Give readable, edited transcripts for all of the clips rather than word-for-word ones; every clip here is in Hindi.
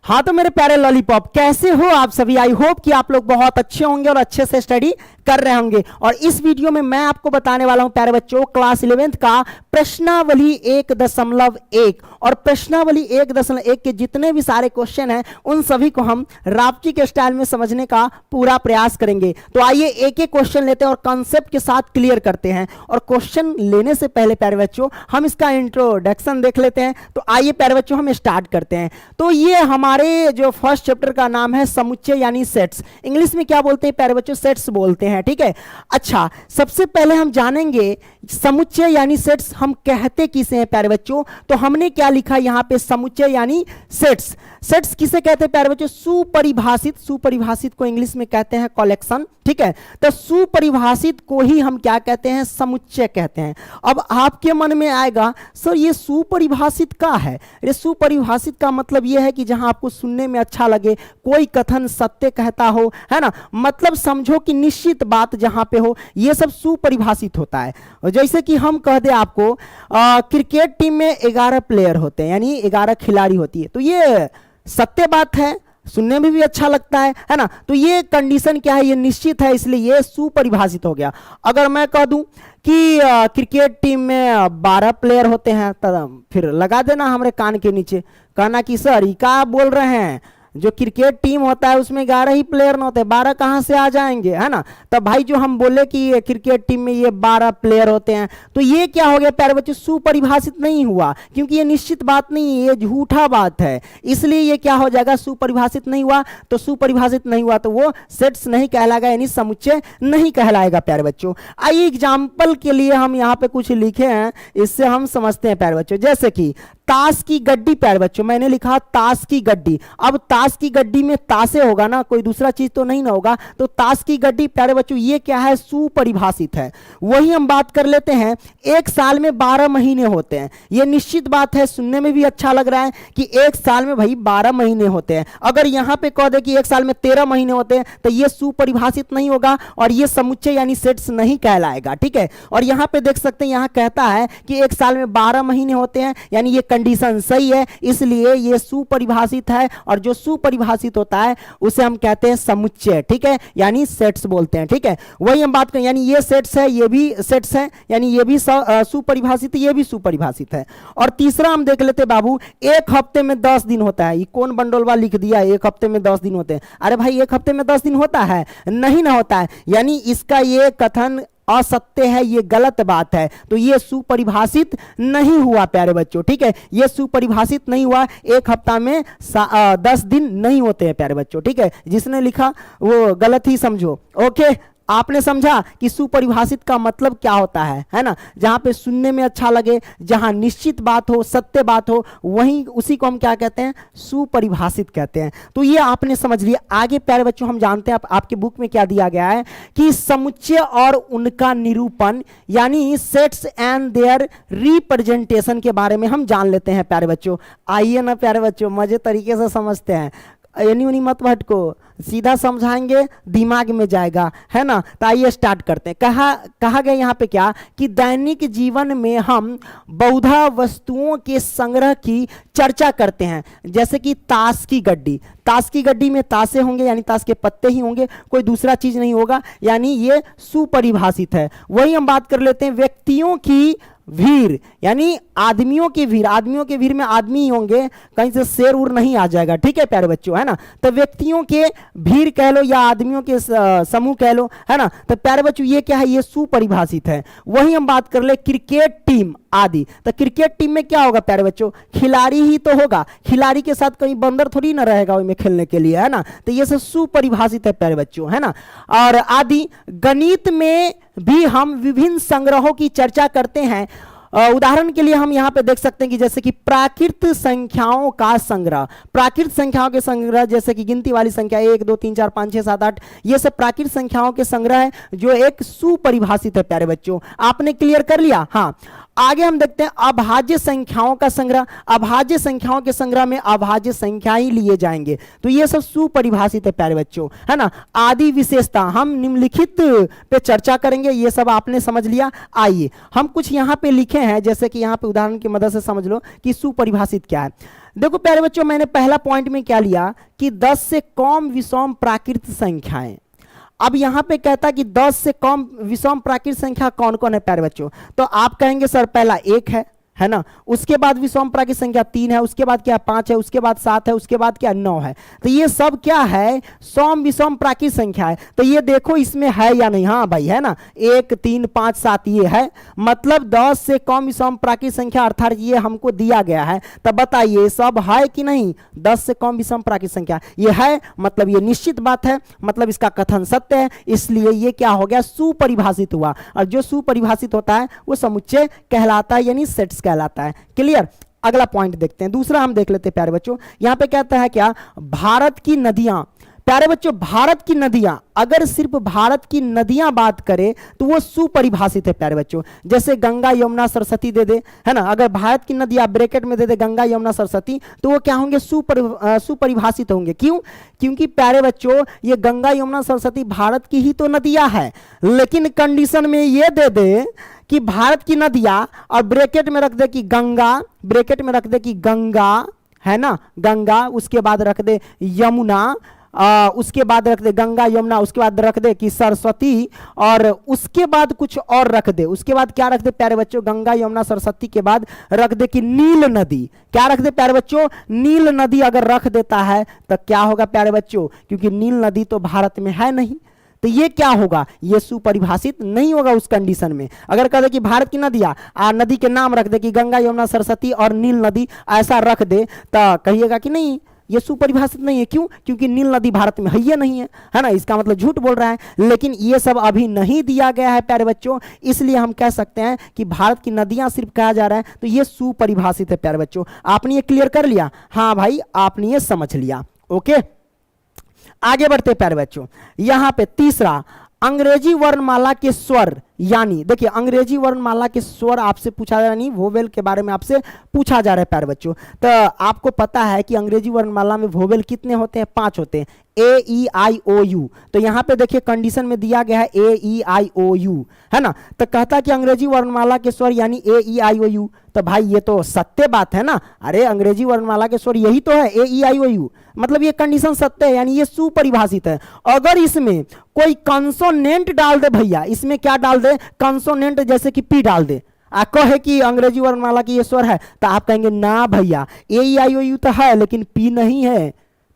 हाँ तो मेरे प्यारे लॉलीपॉप, कैसे हो आप सभी। आई होप कि आप लोग बहुत अच्छे होंगे और अच्छे से स्टडी कर रहे होंगे। और इस वीडियो में मैं आपको बताने वाला हूं प्यारे बच्चों, क्लास 11th का प्रश्नावली 1.1 और प्रश्नावली 1.1 के जितने भी सारे क्वेश्चन हैं उन सभी को हम राप्ची के स्टाइल में समझने का पूरा प्रयास करेंगे। तो आइए एक एक क्वेश्चन लेते हैं और कॉन्सेप्ट के साथ क्लियर करते हैं। और क्वेश्चन लेने से पहले प्यारे बच्चों हम इसका इंट्रोडक्शन देख लेते हैं। तो आइए प्यारे बच्चों हम स्टार्ट करते हैं। तो ये हमारे जो फर्स्ट चैप्टर का नाम है समुच्चय यानी सेट्स। इंग्लिश में क्या बोलते हैं प्यारे बच्चों? सेट्स बोलते हैं, ठीक है। अच्छा, सबसे पहले हम जानेंगे समुच्चय यानी सेट्स हम कहते किसे हैं प्यारे बच्चों। तो हमने क्या लिखा यहां पे? समुच्चय यानी सेट्स। सेट्स किसे कहते हैं प्यारे बच्चों? सुपरिभाषित। सुपरिभाषित को इंग्लिश में कहते हैं कलेक्शन, ठीक है। तो सुपरिभाषित को ही हम क्या कहते हैं? समुच्चय कहते हैं। अब आपके मन में आएगा सर ये सुपरिभाषित का है। ये सुपरिभाषित का मतलब ये है कि जहां आपको सुनने में अच्छा लगे, कोई कथन सत्य कहता हो, है ना, मतलब समझो कि निश्चित बात जहां पे हो, ये सब सुपरिभाषित होता है। जैसे कि हम कह दे आपको क्रिकेट टीम में 11 प्लेयर होते हैं, यानी 11 खिलाड़ी होती है, तो ये सत्य बात है, सुनने में भी अच्छा लगता है ना। तो ये कंडीशन क्या है? ये निश्चित है, इसलिए ये सुपरिभाषित हो गया। अगर मैं कह दूं कि क्रिकेट टीम में 12 प्लेयर होते हैं, तो फिर लगा देना हमारे कान के नीचे, कहना कि सर ये क्या बोल रहे हैं, जो क्रिकेट टीम होता है उसमें 11 ही प्लेयर ना होते, 12 कहां से आ जाएंगे, है ना। तब भाई जो हम बोले कि क्रिकेट टीम में ये 12 प्लेयर होते हैं, तो ये क्या हो गया प्यारे बच्चों? सुपरिभाषित नहीं हुआ, क्योंकि ये निश्चित बात नहीं है, ये झूठा बात है, इसलिए ये क्या हो जाएगा? सुपरिभाषित नहीं हुआ। तो सुपरिभाषित नहीं हुआ तो वो सेट्स नहीं कहलाएगा, यानी समुच्चय नहीं कहलाएगा प्यारे बच्चों। आइए एग्जाम्पल के लिए हम यहाँ पे कुछ लिखे हैं, इससे हम समझते हैं प्यारे बच्चों। जैसे कि ताश की गड्डी प्यारे बच्चों, मैंने लिखा ताश की गड्डी। अब ताश की गड्डी में ताशे होगा ना, कोई दूसरा चीज तो नहीं ना होगा। तो ताश की गड्डी प्यारे बच्चों ये क्या है? सुपरिभाषित है। वही हम बात कर लेते हैं, एक साल में 12 महीने होते हैं। ये निश्चित बात है, सुनने में भी अच्छा लग रहा है कि एक साल में भाई 12 महीने होते हैं। अगर यहां पे कह दे कि एक साल में 13 महीने होते हैं, तो ये सुपरिभाषित नहीं होगा और ये समुच्चय यानी सेट्स नहीं कहलाएगा, ठीक है। और यहां पे देख सकते हैं, यहां कहता है कि एक साल में 12 महीने होते हैं, यानी ये कंडीशन सही है, इसलिए ये सुपरिभाषित है। और जो सुपरिभाषित होता है उसे हम कहते हैं समुच्चय, ठीक है, यानी सेट्स बोलते हैं, ठीक है। वही हम बात करें, यानी ये सेट्स है, ये भी सेट्स है, यानी ये भी सुपरिभाषित है, ये भी सुपरिभाषित है। और तीसरा हम देख लेते बाबू, एक हफ्ते में 10 दिन होता है। ये कौन बंडोलवा लिख दिया एक हफ्ते में 10 दिन होते हैं? अरे भाई एक हफ्ते में 10 दिन होता है? नहीं ना होता है, यानी इसका ये कथन असत्य है, ये गलत बात है। तो ये सुपरिभाषित नहीं हुआ प्यारे बच्चों, ठीक है, ये सुपरिभाषित नहीं हुआ। एक हफ्ता में 10 दिन नहीं होते हैं प्यारे बच्चों, ठीक है। जिसने लिखा वो गलत ही समझो, ओके। आपने समझा कि सुपरिभाषित का मतलब क्या होता है ना। जहां पे सुनने में अच्छा लगे, जहां निश्चित बात हो, सत्य बात हो, वहीं उसी को हम क्या कहते हैं? सुपरिभाषित कहते हैं। तो ये आपने समझ लिया। आगे प्यारे बच्चों हम जानते हैं, आपके बुक में क्या दिया गया है कि समुच्चय और उनका निरूपण यानी सेट्स एंड देयर रिप्रेजेंटेशन के बारे में हम जान लेते हैं प्यारे बच्चों। आइए ना प्यारे बच्चों, मजे तरीके से समझते हैं, यानी उन्हीं मत भटको, सीधा समझाएंगे दिमाग में जाएगा, है ना। तो आइए स्टार्ट करते हैं। कहा गया यहाँ पे क्या कि दैनिक जीवन में हम बहुधा वस्तुओं के संग्रह की चर्चा करते हैं, जैसे कि ताश की गड्डी। ताश की गड्डी में ताशे होंगे, यानी ताश के पत्ते ही होंगे, कोई दूसरा चीज नहीं होगा, यानी ये सुपरिभाषित है। वही हम बात कर लेते हैं व्यक्तियों की भीड़, यानी आदमियों की भीड़। आदमियों की भीड़ में आदमी ही होंगे, कहीं से शेर उर नहीं आ जाएगा, ठीक है प्यारे बच्चों, है ना। तो व्यक्तियों के भीड़ कह लो या आदमियों के समूह कह लो, है ना। तो प्यारे बच्चों ये क्या है? ये सुपरिभाषित है। वही हम बात कर ले क्रिकेट टीम आदि। तो क्रिकेट टीम में क्या होगा प्यारे बच्चों? खिलाड़ी ही तो होगा, खिलाड़ी के साथ कहीं बंदर थोड़ी ना रहेगा उसमें खेलने के लिए, है ना। तो ये सब सुपरिभाषित है प्यारे बच्चों, है ना। और आदि गणित में भी हम विभिन्न संग्रहों की चर्चा करते हैं। उदाहरण के लिए हम यहाँ पे देख सकते हैं कि जैसे कि प्राकृत संख्याओं का संग्रह। प्राकृत संख्याओं के संग्रह जैसे कि गिनती वाली संख्या 1 2 3 4 5 6 7 8, ये सब प्राकृत संख्याओं के संग्रह है, जो एक सुपरिभाषित है प्यारे बच्चों। आपने क्लियर कर लिया? हाँ। आगे हम देखते हैं अभाज्य संख्याओं का संग्रह। अभाज्य संख्याओं के संग्रह में अभाज्य संख्या ही लिए जाएंगे, तो ये सब सुपरिभाषित है प्यारे बच्चों, है ना। आदि विशेषता हम निम्नलिखित पे चर्चा करेंगे, ये सब आपने समझ लिया। आइए हम कुछ यहाँ पे लिखे हैं, जैसे कि यहाँ पे उदाहरण की मदद से समझ लो कि सुपरिभाषित क्या है। देखो प्यारे बच्चों, मैंने पहला पॉइंट में क्या लिया कि 10 से कम विषम प्राकृत संख्याएं। अब यहां पे कहता कि 10 से कम विषम प्राकृत संख्या कौन कौन है प्यारे बच्चों, तो आप कहेंगे सर पहला 1 है ना, उसके बाद विषम प्राकृत संख्या 3 है, उसके बाद क्या 5 है, उसके बाद 7 है, उसके बाद क्या 9 है। तो ये सब क्या है, सम विषम प्राकृत संख्या है। तो ये देखो इसमें है या नहीं, हाँ भाई है ना, 1 3 5 7 ये है, मतलब 10 से कम विषम प्राकृत संख्या अर्थात ये हमको दिया गया है। तब बताइए सब है कि नहीं, 10 से कम विषम प्राकृत संख्या ये है, मतलब ये निश्चित बात है, मतलब इसका कथन सत्य है, इसलिए ये क्या हो गया, सुपरिभाषित हुआ। और जो सुपरिभाषित होता है वो समुच्चय कहलाता है, यानी सेट्स कहलाता है। क्लियर। अगला पॉइंट देखते हैं, दूसरा हम देख लेते हैं प्यारे बच्चों। यहां पे कहता है क्या, भारत की नदियां। प्यारे बच्चों भारत की नदियां, अगर सिर्फ भारत की नदियां बात करें तो वो सुपरिभाषित है प्यारे बच्चों। जैसे गंगा यमुना सरस्वती दे दे, है ना, अगर भारत की नदियां ब्रैकेट में दे दे गंगा यमुना सरस्वती, तो वो क्या होंगे, सुपरिभाषित होंगे। क्यों, क्योंकि प्यारे बच्चों ये गंगा यमुना सरस्वती भारत की ही तो नदियां है, लेकिन कंडीशन में ये दे दे कि भारत की नदियां और ब्रैकेट में रख दे कि गंगा, ब्रैकेट में रख दे कि गंगा, है ना, गंगा, उसके बाद रख दे यमुना, उसके बाद रख दे गंगा यमुना, उसके बाद रख दे कि सरस्वती, और उसके बाद कुछ और रख दे। उसके बाद क्या रख दे प्यारे बच्चों, गंगा यमुना सरस्वती के बाद रख दे कि नील नदी। क्या रख दे प्यारे बच्चों, नील नदी अगर रख देता है तो क्या होगा प्यारे बच्चों, क्योंकि नील नदी तो भारत में है नहीं, तो ये क्या होगा, ये सुपरिभाषित नहीं होगा उस कंडीशन में। अगर कह दे कि भारत की नदियां, नदी के नाम रख दे कि गंगा यमुना सरस्वती और नील नदी, ऐसा रख दे, तो कहिएगा कि नहीं ये सुपरिभाषित नहीं है। क्यों, क्योंकि नील नदी भारत में है ही नहीं है ना, इसका मतलब झूठ बोल रहा है। लेकिन ये सब अभी नहीं दिया गया है प्यारे बच्चों, इसलिए हम कह सकते हैं कि भारत की नदियां सिर्फ कहा जा रहा है, तो ये सुपरिभाषित है प्यारे बच्चों। आपने ये क्लियर कर लिया, हाँ भाई आपने ये समझ लिया। ओके, आगे बढ़ते प्यारे बच्चों। यहां पे तीसरा, अंग्रेजी वर्णमाला के स्वर, यानी देखिए अंग्रेजी वर्णमाला के स्वर आपसे पूछा जा रहा है, नहीं वोवेल के बारे में आपसे पूछा जा रहा है प्यारे बच्चों। तो आपको पता है कि अंग्रेजी वर्णमाला में वोवेल कितने होते हैं, 5 होते हैं, ए ई आई ओ यू। तो यहां पे देखिए कंडीशन में दिया गया है ए ई आई ओ यू, है ना, तो कहता है कि अंग्रेजी वर्णमाला के स्वर यानी ए ई आई ओ यू। तो भाई ये तो सत्य बात है ना, अरे अंग्रेजी वर्णमाला के स्वर यही तो है ए ई आई ओ यू, मतलब ये कंडीशन सत्य है, यानी ये सुपरिभाषित है। अगर इसमें कोई कंसोनेंट डाल दे भैया, इसमें क्या डाल दे, कंसोनेंट, जैसे कि पी डाल दे, कहे कि अंग्रेजी वर्णमाला की ये स्वर है, तो आप कहेंगे ना भैया ए ई आई ओ यू तो है लेकिन पी नहीं है,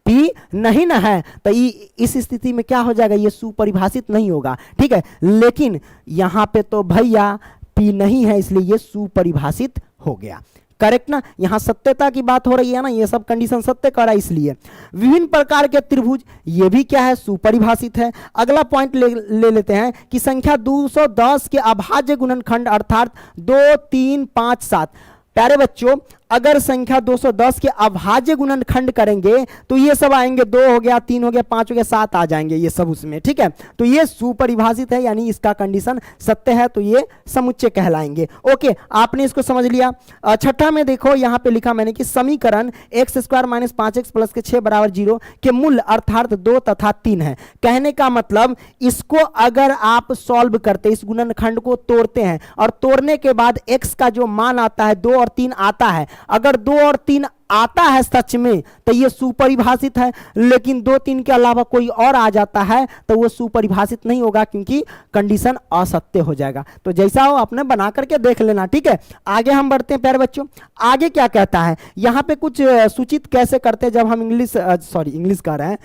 पी नहीं ना है, तो इस स्थिति में क्या हो जाएगा, ये सुपरिभाषित नहीं होगा। ठीक है, लेकिन यहां पे तो भैया पी नहीं है, इसलिए ये सुपरिभाषित हो गया। करेक्ट ना, यहां सत्यता की बात हो रही है ना, ये सब कंडीशन सत्य कर रहा है। इसलिए विभिन्न प्रकार के त्रिभुज, ये भी क्या है, सुपरिभाषित है। अगला पॉइंट ले लेते हैं कि संख्या 210 के अभाज्य गुणनखंड अर्थात 2 3 5 7। प्यारे बच्चों अगर संख्या 210 के अभाज्य गुणनखंड करेंगे तो ये सब आएंगे, 2 हो गया, 3 हो गया, 5 हो गया, 7 आ जाएंगे ये सब उसमें। ठीक है, तो ये सुपरिभाषित है, यानी इसका कंडीशन सत्य है, तो ये समुच्चय कहलाएंगे। ओके, आपने इसको समझ लिया। छठा में देखो यहां पे लिखा मैंने कि समीकरण x² - 5x + के 6 = 0 के मूल अर्थात 2 तथा 3 है। कहने का मतलब इसको अगर आप सॉल्व करते, इस गुणनखंड को तोड़ते हैं और तोड़ने के बाद x का जो मान आता है 2 और 3 आता है, अगर 2 और 3 आता है सच में तो ये सुपरिभाषित है, लेकिन 2 3 के अलावा कोई और आ जाता है तो वो सुपरिभाषित नहीं होगा, क्योंकि कंडीशन असत्य हो जाएगा। तो जैसा हो आपने बना करके देख लेना। ठीक है, आगे हम बढ़ते हैं प्यारे बच्चों। आगे क्या कहता है, यहां पे कुछ सूचित कैसे करते हैं, जब हम इंग्लिश कह रहे हैं,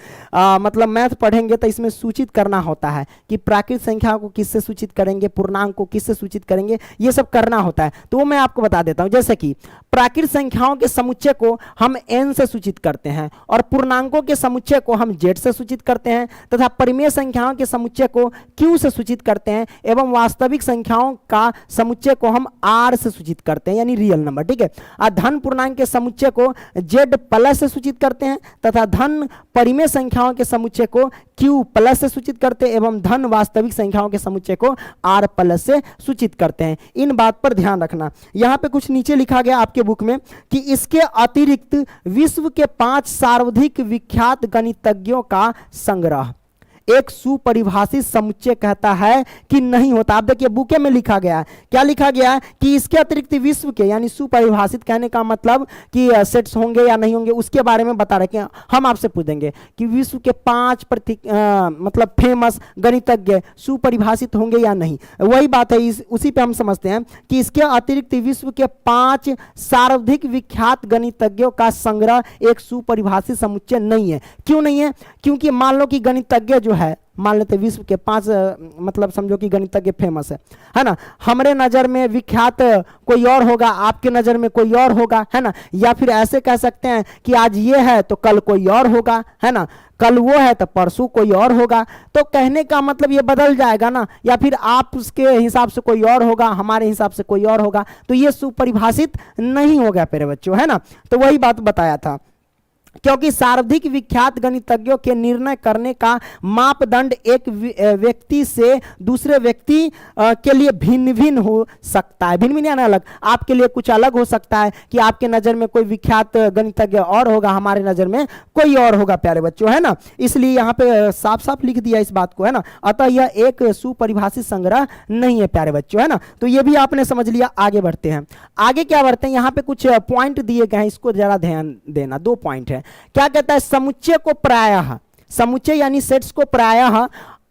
मतलब मैथ पढ़ेंगे तो इसमें सूचित करना होता है कि प्राकृत संख्या को किससे सूचित करेंगे, पूर्णांक को किससे सूचित करेंगे, ये सब करना होता है। तो वो मैं आपको बता देता हूं। जैसे कि प्राकृत संख्याओं के समुच्चय को हम n से सूचित करते हैं और पूर्णांकों के समुच्चय को हम z से सूचित करते हैं, तथा परिमेय संख्याओं के समुच्चय को q से सूचित करते हैं, एवं वास्तविक संख्याओं का समुच्चय को हम r से सूचित करते हैं, यानी रियल नंबर। ठीक है, धन पूर्णांक के समुच्चय को z+ से सूचित करते हैं, तथा धन परिमेय संख्याओं के समुच्चय को q+ से सूचित करते हैं, एवं धन वास्तविक संख्याओं के समुच्चय को r+ से सूचित करते हैं। इन बात पर ध्यान रखना। यहां पे कुछ नीचे लिखा गया आपके बुक में कि इसके अतिरिक्त विश्व के 5 सर्वाधिक विख्यात गणितज्ञों का संग्रह, एक सुपरिभाषित समुच्चय कहता है कि नहीं होता। आप देखिए बुके में लिखा गया है, क्या लिखा गया है कि इसके अतिरिक्त विश्व के, यानी सुपरिभाषित कहने का मतलब कि सेट्स होंगे या नहीं होंगे उसके बारे में बता रहे कि हम आपसे पूछेंगे कि विश्व के 5 मतलब फेमस गणितज्ञ सुपरिभाषित होंगे या नहीं। वही बात है, उसी पे हम समझते हैं कि इसके अतिरिक्त विश्व के 5 सर्वाधिक विख्यात गणितज्ञों का संग्रह एक सुपरिभाषित समुच्चय नहीं है। क्यों नहीं है? क्योंकि मान लो कि गणितज्ञ जो है, मान लेते विश्व के 5 मतलब समझो कि गणितज्ञ फेमस है ना, हमारे नज़र में विख्यात कोई और होगा, आपके नज़र में कोई और होगा, है ना। या फिर ऐसे कह सकते हैं कि आज ये है तो कल कोई और होगा, है ना, कल वो है तो परसों कोई और होगा। तो कहने का मतलब ये बदल जाएगा ना, या फिर आप उसके हिसाब से कोई और होगा, हमारे हिसाब से कोई और होगा, तो ये सुपरिभाषित नहीं होगा प्यारे बच्चों, है ना। तो वही बात बताया था, क्योंकि सर्वाधिक विख्यात गणितज्ञों के निर्णय करने का मापदंड एक व्यक्ति से दूसरे व्यक्ति के लिए भिन्न भिन्न हो सकता है। भिन्न भिन्न यानी अलग, आपके लिए कुछ अलग हो सकता है कि आपके नज़र में कोई विख्यात गणितज्ञ और होगा, हमारे नज़र में कोई और होगा प्यारे बच्चों, है ना। इसलिए यहाँ पे साफ साफ लिख दिया इस बात को, है ना। अतः यह एक सुपरिभाषित संग्रह नहीं है प्यारे बच्चों, है ना। तो ये भी आपने समझ लिया। आगे बढ़ते हैं। आगे क्या बढ़ते हैं, यहाँ पे कुछ पॉइंट दिए गए हैं, इसको जरा ध्यान देना। 2 पॉइंट है। क्या कहता है, समुच्चय को प्रायः, समुच्चय यानी सेट्स को प्रायः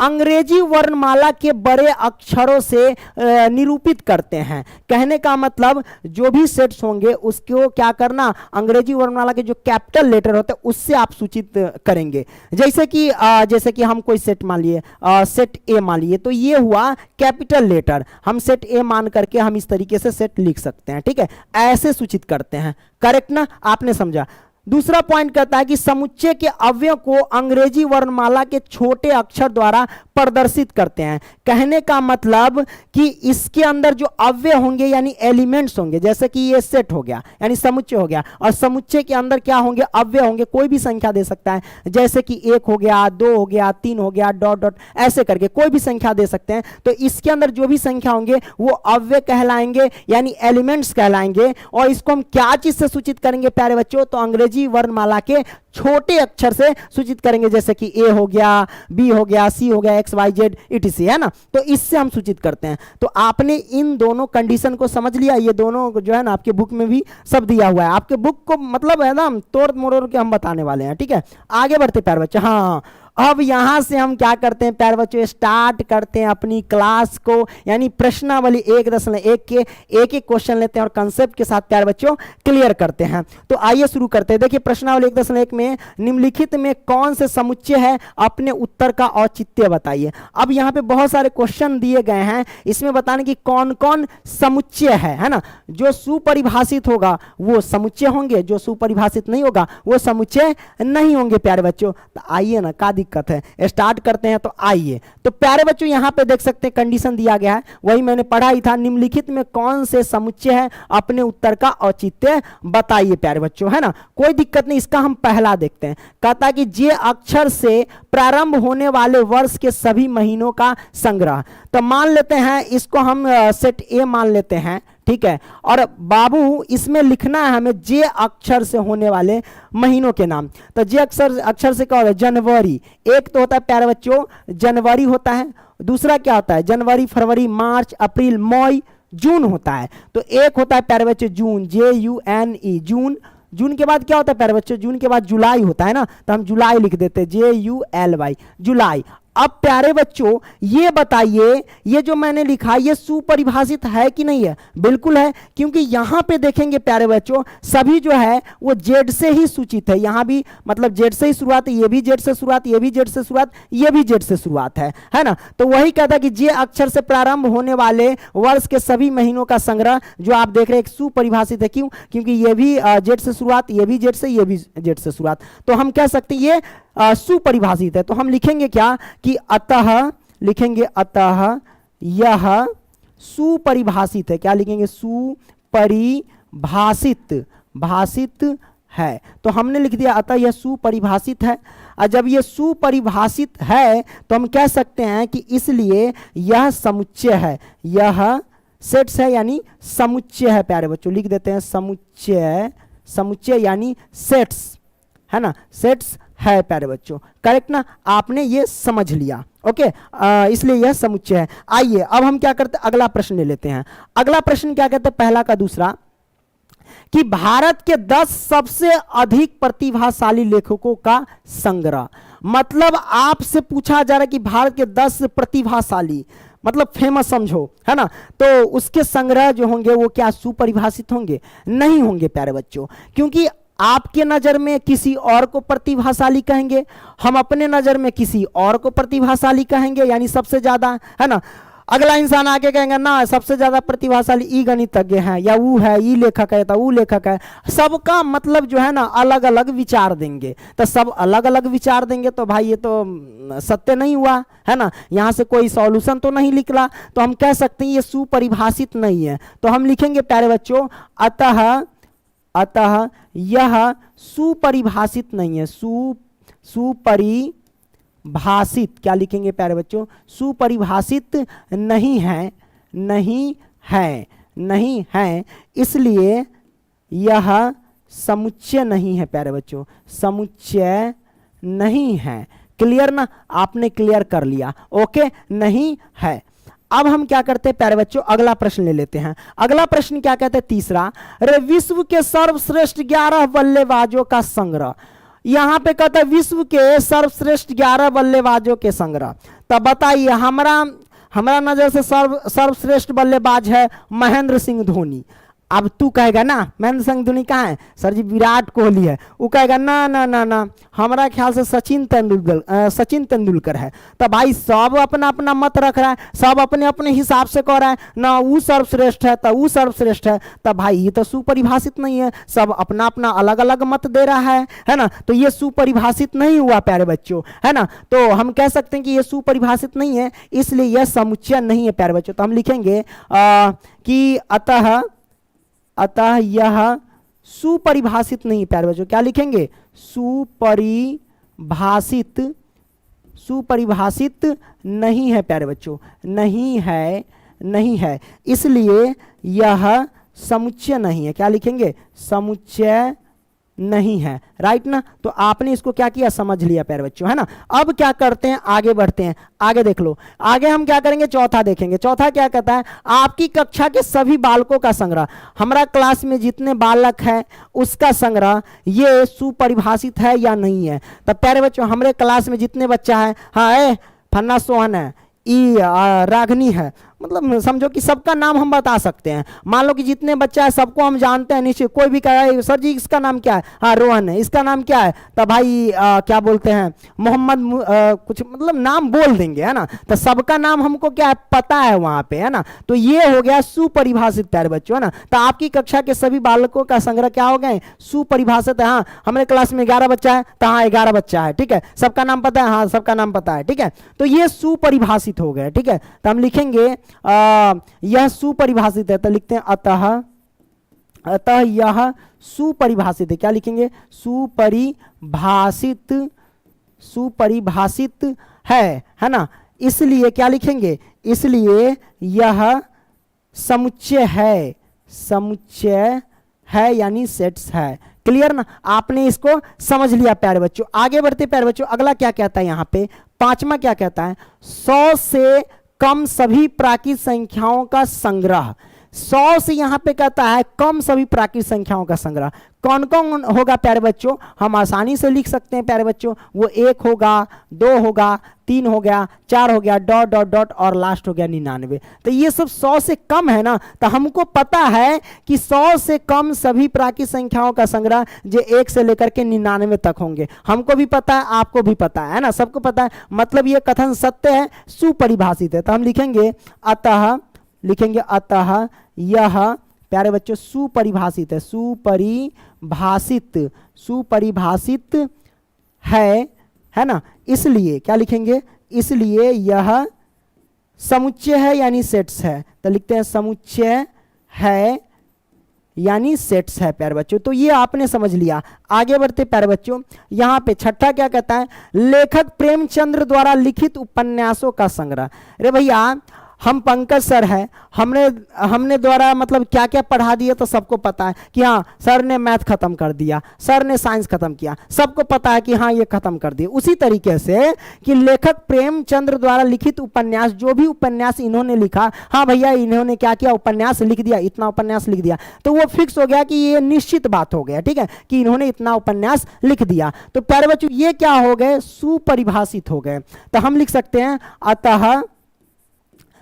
अंग्रेजी वर्णमाला के बड़े अक्षरों से निरूपित करते हैं। कहने का मतलब जो भी सेट्स होंगे उसको क्या करना, अंग्रेजी वर्णमाला के जो कैपिटल लेटर होते हैं उससे आप सूचित करेंगे। जैसे कि हम कोई सेट मान लिए, सेट ए मान लिए, तो ये हुआ कैपिटल लेटर, हम सेट ए मान करके हम इस तरीके से सेट लिख सकते हैं, ठीक है, ऐसे सूचित करते हैं। करेक्ट ना, आपने समझा। दूसरा पॉइंट कहता है कि समुच्चय के अवयव को अंग्रेजी वर्णमाला के छोटे अक्षर द्वारा प्रदर्शित करते हैं। कहने का मतलब कि इसके अंदर जो अवयव होंगे यानी एलिमेंट्स होंगे, जैसे कि ये सेट हो गया यानी समुच्चय हो गया, और समुच्चय के अंदर क्या होंगे, अवयव होंगे, कोई भी संख्या दे सकता है, जैसे कि 1 हो गया, 2 हो गया, 3 हो गया, डॉट डॉट ऐसे करके कोई भी संख्या दे सकते हैं। तो इसके अंदर जो भी संख्या होंगे वो अवयव कहलाएंगे यानी एलिमेंट्स कहलाएंगे। और इसको हम क्या चीज से सूचित करेंगे प्यारे बच्चों, तो अंग्रेजी वर्णमाला के छोटे अक्षर से सूचित करेंगे, जैसे कि ए हो गया, बी हो गया, सी हो गया, एक्स वाई जेड इटीसी, है ना। तो इससे हम सूचित करते हैं। तो आपने इन दोनों कंडीशन को समझ लिया। ये दोनों जो है ना आपके बुक में भी सब दिया हुआ है, आपके बुक को मतलब है ना तोड़ मरोड़ के हम बताने वाले हैं, ठीक है। आगे बढ़ते प्यारे बच्चे। हाँ, अब यहां से हम क्या करते हैं प्यारे बच्चों, स्टार्ट करते हैं अपनी क्लास को, यानी प्रश्नावली 1.1 के एक एक क्वेश्चन लेते हैं और कंसेप्ट के साथ प्यारे बच्चों क्लियर करते हैं। तो आइए शुरू करते हैं। देखिए प्रश्नावली 1.1 में निम्नलिखित में कौन से समुच्चय है, अपने उत्तर का औचित्य बताइए। अब यहाँ पे बहुत सारे क्वेश्चन दिए गए हैं, इसमें बताने की कौन कौन समुच्चय है ना। जो सुपरिभाषित होगा वो समुच्चय होंगे, जो सुपरिभाषित नहीं होगा वो समुच्चय नहीं होंगे प्यारे बच्चों। तो आइए ना, का दिक्कत है, स्टार्ट करते हैं। तो आइए, तो प्यारे बच्चों यहां पे देख सकते हैं कंडीशन दिया गया है, वही मैंने पढ़ा ही था। निम्नलिखित में कौन से समुच्चय है, अपने उत्तर का औचित्य बताइए प्यारे बच्चों, है ना। कोई दिक्कत नहीं, इसका हम पहला देखते हैं। कहता है कि जे अक्षर से प्रारंभ होने वाले वर्ष के सभी महीनों का संग्रह। तो मान लेते हैं इसको हम सेट ए मान लेते हैं, ठीक है। और बाबू इसमें लिखना है हमें जे अक्षर से होने वाले महीनों के नाम। तो जे अक्षर से क्या होता है, जनवरी। एक तो होता है प्यारे बच्चों जनवरी होता है, दूसरा क्या होता है जनवरी, फरवरी, मार्च, अप्रैल, मई, जून होता है। तो एक होता है प्यारे बच्चों जून, JUNE, जून। जून के बाद क्या होता है प्यारे बच्चों, जून के बाद जुलाई होता है ना, तो हम जुलाई लिख देते हैं, JULY, जुलाई। अब प्यारे बच्चों ये बताइए, ये जो मैंने लिखा ये सुपरिभाषित है कि नहीं है? बिल्कुल है, क्योंकि यहां पे देखेंगे प्यारे बच्चों सभी जो है वो जेड से ही सूचित है। यहां भी मतलब जेड से ही शुरुआत है, ये भी जेड से शुरुआत, ये भी जेड से शुरुआत, ये भी जेड से शुरुआत है ना। तो वही कहता है कि जे अक्षर से प्रारंभ होने वाले वर्ष के सभी महीनों का संग्रह जो आप देख रहे हैं सुपरिभाषित है। क्यों? क्योंकि ये भी जेड से शुरुआत, ये भी जेड से, ये भी जेड से शुरुआत। तो हम कह सकते हैं ये सुपरिभाषित है। तो हम लिखेंगे क्या कि अतः, लिखेंगे अतः यह सुपरिभाषित है। क्या लिखेंगे? सुपरिभाषित, भाषित है। तो हमने लिख दिया अतः यह सुपरिभाषित है। और जब यह सुपरिभाषित है तो हम कह सकते हैं कि इसलिए यह समुच्चय है, यह सेट्स है यानी समुच्चय है प्यारे बच्चों। लिख देते हैं समुच्चय, समुच्चय यानी सेट्स, है ना, सेट्स है प्यारे बच्चों, करेक्ट ना, आपने ये समझ लिया। ओके, इसलिए यह समुच्चय है। आइए अब हम क्या करते हैं, अगला प्रश्न ले लेते हैं। अगला प्रश्न क्या कहते हैं, पहला का दूसरा, कि भारत के 10 सबसे अधिक प्रतिभाशाली लेखकों का संग्रह। मतलब आपसे पूछा जा रहा है कि भारत के 10 प्रतिभाशाली, मतलब फेमस समझो, है ना, तो उसके संग्रह जो होंगे वो क्या सुपरिभाषित होंगे? नहीं होंगे प्यारे बच्चों, क्योंकि आपके नजर में किसी और को प्रतिभाशाली कहेंगे, हम अपने नजर में किसी और को प्रतिभाशाली कहेंगे, यानी सबसे ज्यादा, है ना। अगला इंसान आके कहेंगे ना सबसे ज्यादा प्रतिभाशाली ई गणितज्ञ है, या वो है, ई लेखक है, तो वो लेखक है। सबका मतलब जो है ना अलग अलग विचार देंगे, तो सब अलग अलग विचार देंगे तो भाई ये तो सत्य नहीं हुआ, है ना, यहाँ से कोई सॉल्यूशन तो नहीं निकला, तो हम कह सकते हैं ये सुपरिभाषित नहीं है। तो हम लिखेंगे प्यारे बच्चों, अतः यह सुपरिभाषित नहीं है। सुपरिभाषित क्या लिखेंगे प्यारे बच्चों, सुपरिभाषित नहीं है, नहीं है, नहीं है, इसलिए यह समुच्चय नहीं है प्यारे बच्चों, समुच्चय नहीं है। क्लियर ना, आपने क्लियर कर लिया, ओके, नहीं है। अब हम क्या करते हैं प्यारे बच्चों, अगला प्रश्न ले लेते हैं। अगला प्रश्न क्या कहते हैं, तीसरा, अरे विश्व के सर्वश्रेष्ठ 11 बल्लेबाजों का संग्रह। यहां पे कहता है विश्व के सर्वश्रेष्ठ 11 बल्लेबाजों के संग्रह। तब बताइए, हमारा नजर से सर्वश्रेष्ठ बल्लेबाज है महेंद्र सिंह धोनी। अब तू कहेगा ना महेंद्र सिंह धोनी कहाँ है सर जी, विराट कोहली है। वो कहेगा ना ना ना ना, हमारा ख्याल से सचिन तेंदुलकर है। तो भाई सब अपना अपना मत रख रहा है, सब अपने अपने हिसाब से कह रहा है ना, वो सर्वश्रेष्ठ है तो वो सर्वश्रेष्ठ है। तो भाई ये तो सुपरिभाषित नहीं है, सब अपना अपना अलग अलग मत दे रहा है ना, तो ये सुपरिभाषित नहीं हुआ प्यारे बच्चों, है ना। तो हम कह सकते हैं कि ये सुपरिभाषित नहीं है, इसलिए यह समुच्चय नहीं है प्यारे बच्चों। तो हम लिखेंगे कि अतः यह सुपरिभाषित नहीं प्यारे बच्चों। क्या लिखेंगे, सुपरिभाषित नहीं है प्यारे बच्चों, नहीं है, नहीं है, इसलिए यह समुच्चय नहीं है। क्या लिखेंगे, समुच्चय नहीं है, राइट ना। तो आपने इसको क्या किया, समझ लिया प्यारे बच्चों, है ना। अब क्या करते हैं, आगे बढ़ते हैं। आगे देख लो, आगे हम क्या करेंगे, चौथा देखेंगे। चौथा क्या कहता है, आपकी कक्षा के सभी बालकों का संग्रह। हमारा क्लास में जितने बालक हैं उसका संग्रह, ये सुपरिभाषित है या नहीं है। तब प्यारे बच्चों हमारे क्लास में जितने बच्चा है, हाँ फन्ना सोहन है, ई रागनी है, मतलब समझो कि सबका नाम हम बता सकते हैं। मान लो कि जितने बच्चा है सबको हम जानते हैं निश्चित। कोई भी कहे सर जी इसका नाम क्या है, हाँ रोहन है, इसका नाम क्या है, तो भाई क्या बोलते हैं मोहम्मद, कुछ मतलब नाम बोल देंगे, है ना। तो सबका नाम हमको क्या है पता है वहां पे, है ना। तो ये हो गया सुपरिभाषित प्यारे बच्चों, है ना। तो आपकी कक्षा के सभी बालकों का संग्रह क्या हो गए, सुपरिभाषित है। हाँ हमारे क्लास में 11 बच्चा है, तो हाँ 11 बच्चा है, ठीक है। सबका नाम पता है, हाँ सबका नाम पता है, ठीक है। तो ये सुपरिभाषित हो गए, ठीक है। तो हम लिखेंगे यह सुपरिभाषित है, तो लिखते हैं अतः यह सुपरिभाषित है। क्या लिखेंगे, सुपरिभाषित है ना। इसलिए क्या लिखेंगे, इसलिए यह समुच्चय है यानी सेट्स है। क्लियर ना, आपने इसको समझ लिया प्यारे बच्चों। आगे बढ़ते प्यारे बच्चों, अगला क्या कहता है यहाँ पे, पांचवा क्या कहता है, 100 से कम सभी प्राकृत संख्याओं का संग्रह। 100 से यहां पे कहता है कम सभी प्राकृत संख्याओं का संग्रह। कौन कौन होगा प्यारे बच्चों, हम आसानी से लिख सकते हैं प्यारे बच्चों। वो 1 होगा, 2 होगा, 3 हो गया, 4 हो गया, डॉट डॉट डॉट, और लास्ट हो गया 99। तो ये सब 100 से कम है ना। तो हमको पता है कि 100 से कम सभी प्राकृत संख्याओं का संग्रह जो 1 से लेकर के 99 तक होंगे। हमको भी पता है, आपको भी पता है ना, सबको पता है। मतलब ये कथन सत्य है, सुपरिभाषित है। तो हम लिखेंगे अतः यह प्यारे बच्चों सुपरिभाषित है, सुपरिभाषित है ना। इसलिए क्या लिखेंगे, इसलिए यह समुच्चय है यानी सेट्स है। तो लिखते हैं समुच्चय है यानी सेट्स है प्यारे बच्चों। तो ये आपने समझ लिया। आगे बढ़ते प्यारे बच्चों, यहाँ पे छठा क्या कहता है, लेखक प्रेमचंद्र द्वारा लिखित उपन्यासों का संग्रह। अरे भैया हम पंकज सर है, हमने हमने द्वारा मतलब क्या क्या पढ़ा दिया तो सबको पता है कि हाँ सर ने मैथ खत्म कर दिया, सर ने साइंस खत्म किया, सबको पता है कि हाँ ये खत्म कर दिया। उसी तरीके से कि लेखक प्रेमचंद्र द्वारा लिखित उपन्यास, जो भी उपन्यास इन्होंने लिखा, हाँ भैया इन्होंने क्या किया, उपन्यास लिख दिया, इतना उपन्यास लिख दिया, तो वो फिक्स हो गया कि ये निश्चित बात हो गया, ठीक है, कि इन्होंने इतना उपन्यास लिख दिया। तो प्यारे बच्चों ये क्या हो गए, सुपरिभाषित हो गए। तो हम लिख सकते हैं अतः,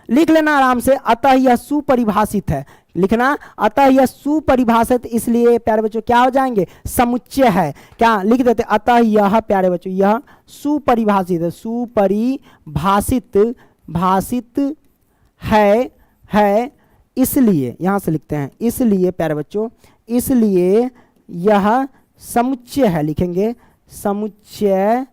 लिख लेना आराम से, अतः यह सुपरिभाषित है, लिखना अतः यह सुपरिभाषित, इसलिए प्यारे बच्चों क्या हो जाएंगे, समुच्चय है। क्या लिख देते, अतः यह प्यारे बच्चों यह सुपरिभाषित है, सुपरिभाषित भाषित है इसलिए, यहां से लिखते हैं इसलिए प्यारे बच्चों, इसलिए यह समुच्चय है, लिखेंगे समुच्चय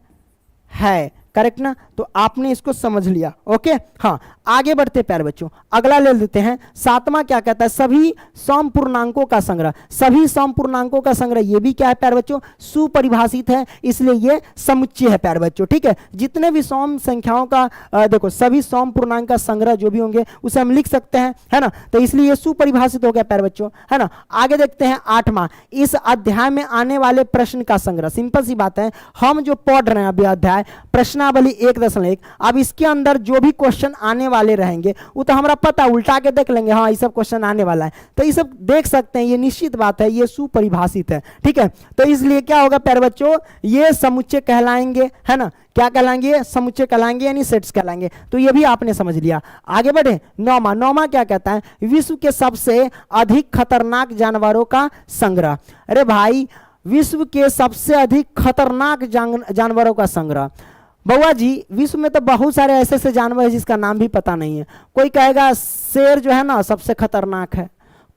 है, करेक्ट ना। तो आपने इसको समझ लिया, ओके। हाँ आगे बढ़ते प्यारे बच्चों, अगला ले लेते हैं। सातवां क्या कहता है, सभी सम पूर्णांकों का संग्रह, सभी सम पूर्णांकों का संग्रह, ये भी क्या है प्यारे बच्चों, सुपरिभाषित है, इसलिए ये समुच्चय है प्यारे बच्चों, ठीक है। जितने भी सम संख्याओं का देखो सभी सम पूर्णांक का संग्रह जो भी होंगे उसे हम लिख सकते हैं, है ना, तो इसलिए ये सुपरिभाषित हो गया प्यारे बच्चों, है ना। आगे देखते हैं आठवां, इस अध्याय में आने वाले प्रश्न का संग्रह। सिंपल सी बात है, हम जो पढ़ रहे हैं अभी अध्याय प्रश्नावली 1.1, अब इसके अंदर जो भी क्वेश्चन आने वाले रहेंगे वो तो हमारा पता, उल्टा के देख लेंगे, हाँ ये सब क्वेश्चन आने वाला है, तो ये सब देख सकते हैं, ये निश्चित बात है, ये सुपरिभाषित है, ठीक है। तो इसलिए क्या होगा प्यारे बच्चों, ये समुच्चय कहलाएंगे, है ना, क्या कहलाएंगे, समुच्चय कहलाएंगे, यानी सेट्स कहलाएंगे। तो ये भी आपने समझ लिया। आगे बढ़े, नौवां क्या कहता है, विश्व के सबसे अधिक खतरनाक जानवरों का संग्रह। अरे भाई विश्व के सबसे अधिक खतरनाक जानवरों का संग्रह, बउआ जी विश्व में तो बहुत सारे ऐसे ऐसे जानवर हैं जिसका नाम भी पता नहीं है। कोई कहेगा शेर जो है ना सबसे खतरनाक है,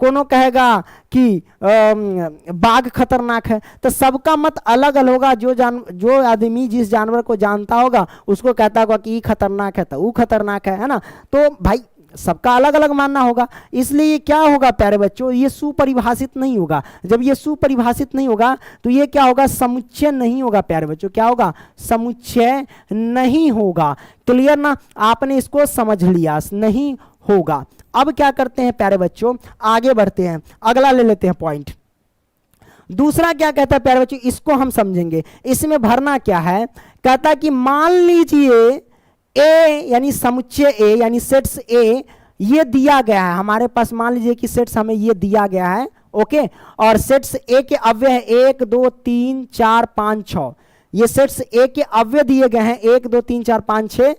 कोनो कहेगा कि बाघ खतरनाक है, तो सबका मत अलग अलग होगा। जो आदमी जिस जानवर को जानता होगा उसको कहता होगा कि ये खतरनाक है तो वो खतरनाक है ना। तो भाई सबका अलग अलग मानना होगा, इसलिए ये क्या होगा प्यारे बच्चों, ये सुपरिभाषित नहीं होगा। जब ये सुपरिभाषित नहीं होगा तो ये क्या होगा, समुच्चय नहीं होगा प्यारे बच्चों, क्या होगा, समुच्चय नहीं होगा। क्लियर ना, आपने इसको समझ लिया, नहीं होगा। अब क्या करते हैं प्यारे बच्चों, आगे बढ़ते हैं, अगला ले लेते हैं पॉइंट। दूसरा क्या कहता है प्यारे बच्चों, इसको हम समझेंगे। इसमें भरना क्या है, कहता कि मान लीजिए ए यानी समुच्चय ए यानी सेट्स ए ये दिया गया है हमारे पास, मान लीजिए कि सेट्स हमें ये दिया गया है, ओके, और सेट्स ए के अव्यय है 1 2 3 4 5 6, ये सेट्स ए के अव्यय दिए गए हैं 1 2 3 4 5 6,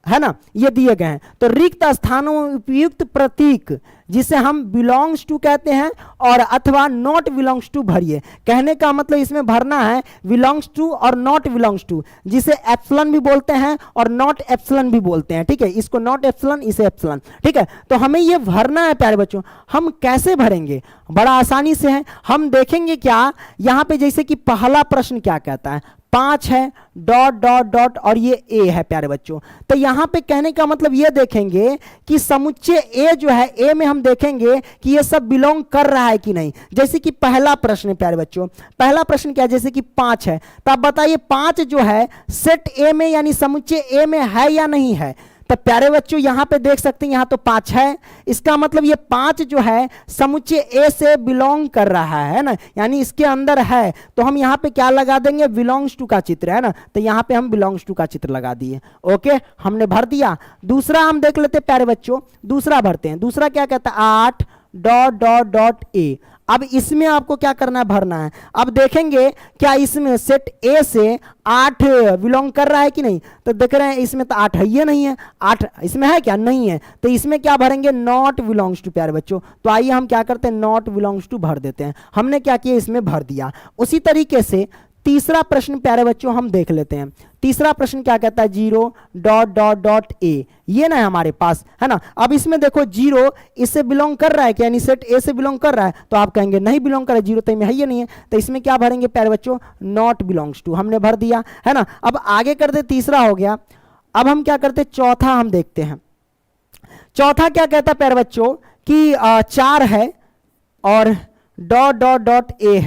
है ना, ये दिए गए हैं। तो रिक्त स्थानों में उपयुक्त प्रतीक जिसे हम बिलोंग्स टू कहते हैं और अथवा नॉट बिलोंग्स टू भरिए। कहने का मतलब इसमें भरना है बिलोंग्स टू और नॉट बिलोंग्स टू, जिसे एप्सिलॉन भी बोलते हैं और नॉट एप्सिलॉन भी बोलते हैं, ठीक है, इसको नॉट एप्सिलॉन इसे एप्सिलॉन, ठीक है। तो हमें ये भरना है प्यारे बच्चों। हम कैसे भरेंगे, बड़ा आसानी से है, हम देखेंगे क्या यहां पे, जैसे कि पहला प्रश्न क्या कहता है, 5 है डॉट डॉट डॉट और ये ए है प्यारे बच्चों। तो यहां पे कहने का मतलब ये देखेंगे कि समुच्चय ए जो है, ए में हम देखेंगे कि ये सब बिलोंग कर रहा है कि नहीं। जैसे कि पहला प्रश्न है प्यारे बच्चों, पहला प्रश्न क्या है, जैसे कि 5 है, तो आप बताइए 5 जो है सेट ए में यानी समुच्चय ए में है या नहीं है। तो प्यारे बच्चों यहां पे देख सकते हैं यहां तो 5 है, इसका मतलब ये 5 जो है समुच्चय ए से बिलोंग कर रहा है ना, यानी इसके अंदर है। तो हम यहां पे क्या लगा देंगे, बिलोंग्स टू का चित्र, है ना, तो यहां पे हम बिलोंग्स टू का चित्र लगा दिए, ओके, हमने भर दिया। दूसरा हम देख लेते प्यारे बच्चों, दूसरा भरते हैं। दूसरा क्या कहता है, 8 डॉट डॉट डॉट ए। अब इसमें आपको क्या करना है, भरना है। अब देखेंगे क्या इसमें सेट ए से 8 बिलोंग कर रहा है कि नहीं, तो देख रहे हैं इसमें तो 8 है, ये नहीं है, 8 इसमें है क्या, नहीं है, तो इसमें क्या भरेंगे, नॉट बिलोंग्स टू प्यारे बच्चों। तो आइए हम क्या करते हैं, नॉट बिलोंग्स टू भर देते हैं। हमने क्या किया, इसमें भर दिया। उसी तरीके से तीसरा प्रश्न प्यारे बच्चों हम देख लेते हैं। तीसरा प्रश्न क्या कहता है, 0 डॉट डॉट डॉट ए, ये ना है हमारे पास, है ना। अब इसमें देखो 0 इससे बिलोंग कर रहा है क्या, यानी सेट ए से बिलोंग कर रहा है, तो आप कहेंगे नहीं बिलोंग कर रहा है, 0 तो में है ये नहीं है, तो इसमें क्या भरेंगे प्यारे बच्चों, नॉट बिलोंग्स टू, हमने भर दिया, है ना। अब आगे करते, तीसरा हो गया। अब हम क्या करते, चौथा हम देखते हैं। चौथा क्या कहता है प्यारे बच्चों कि 4 है और डॉट डॉट डॉट ए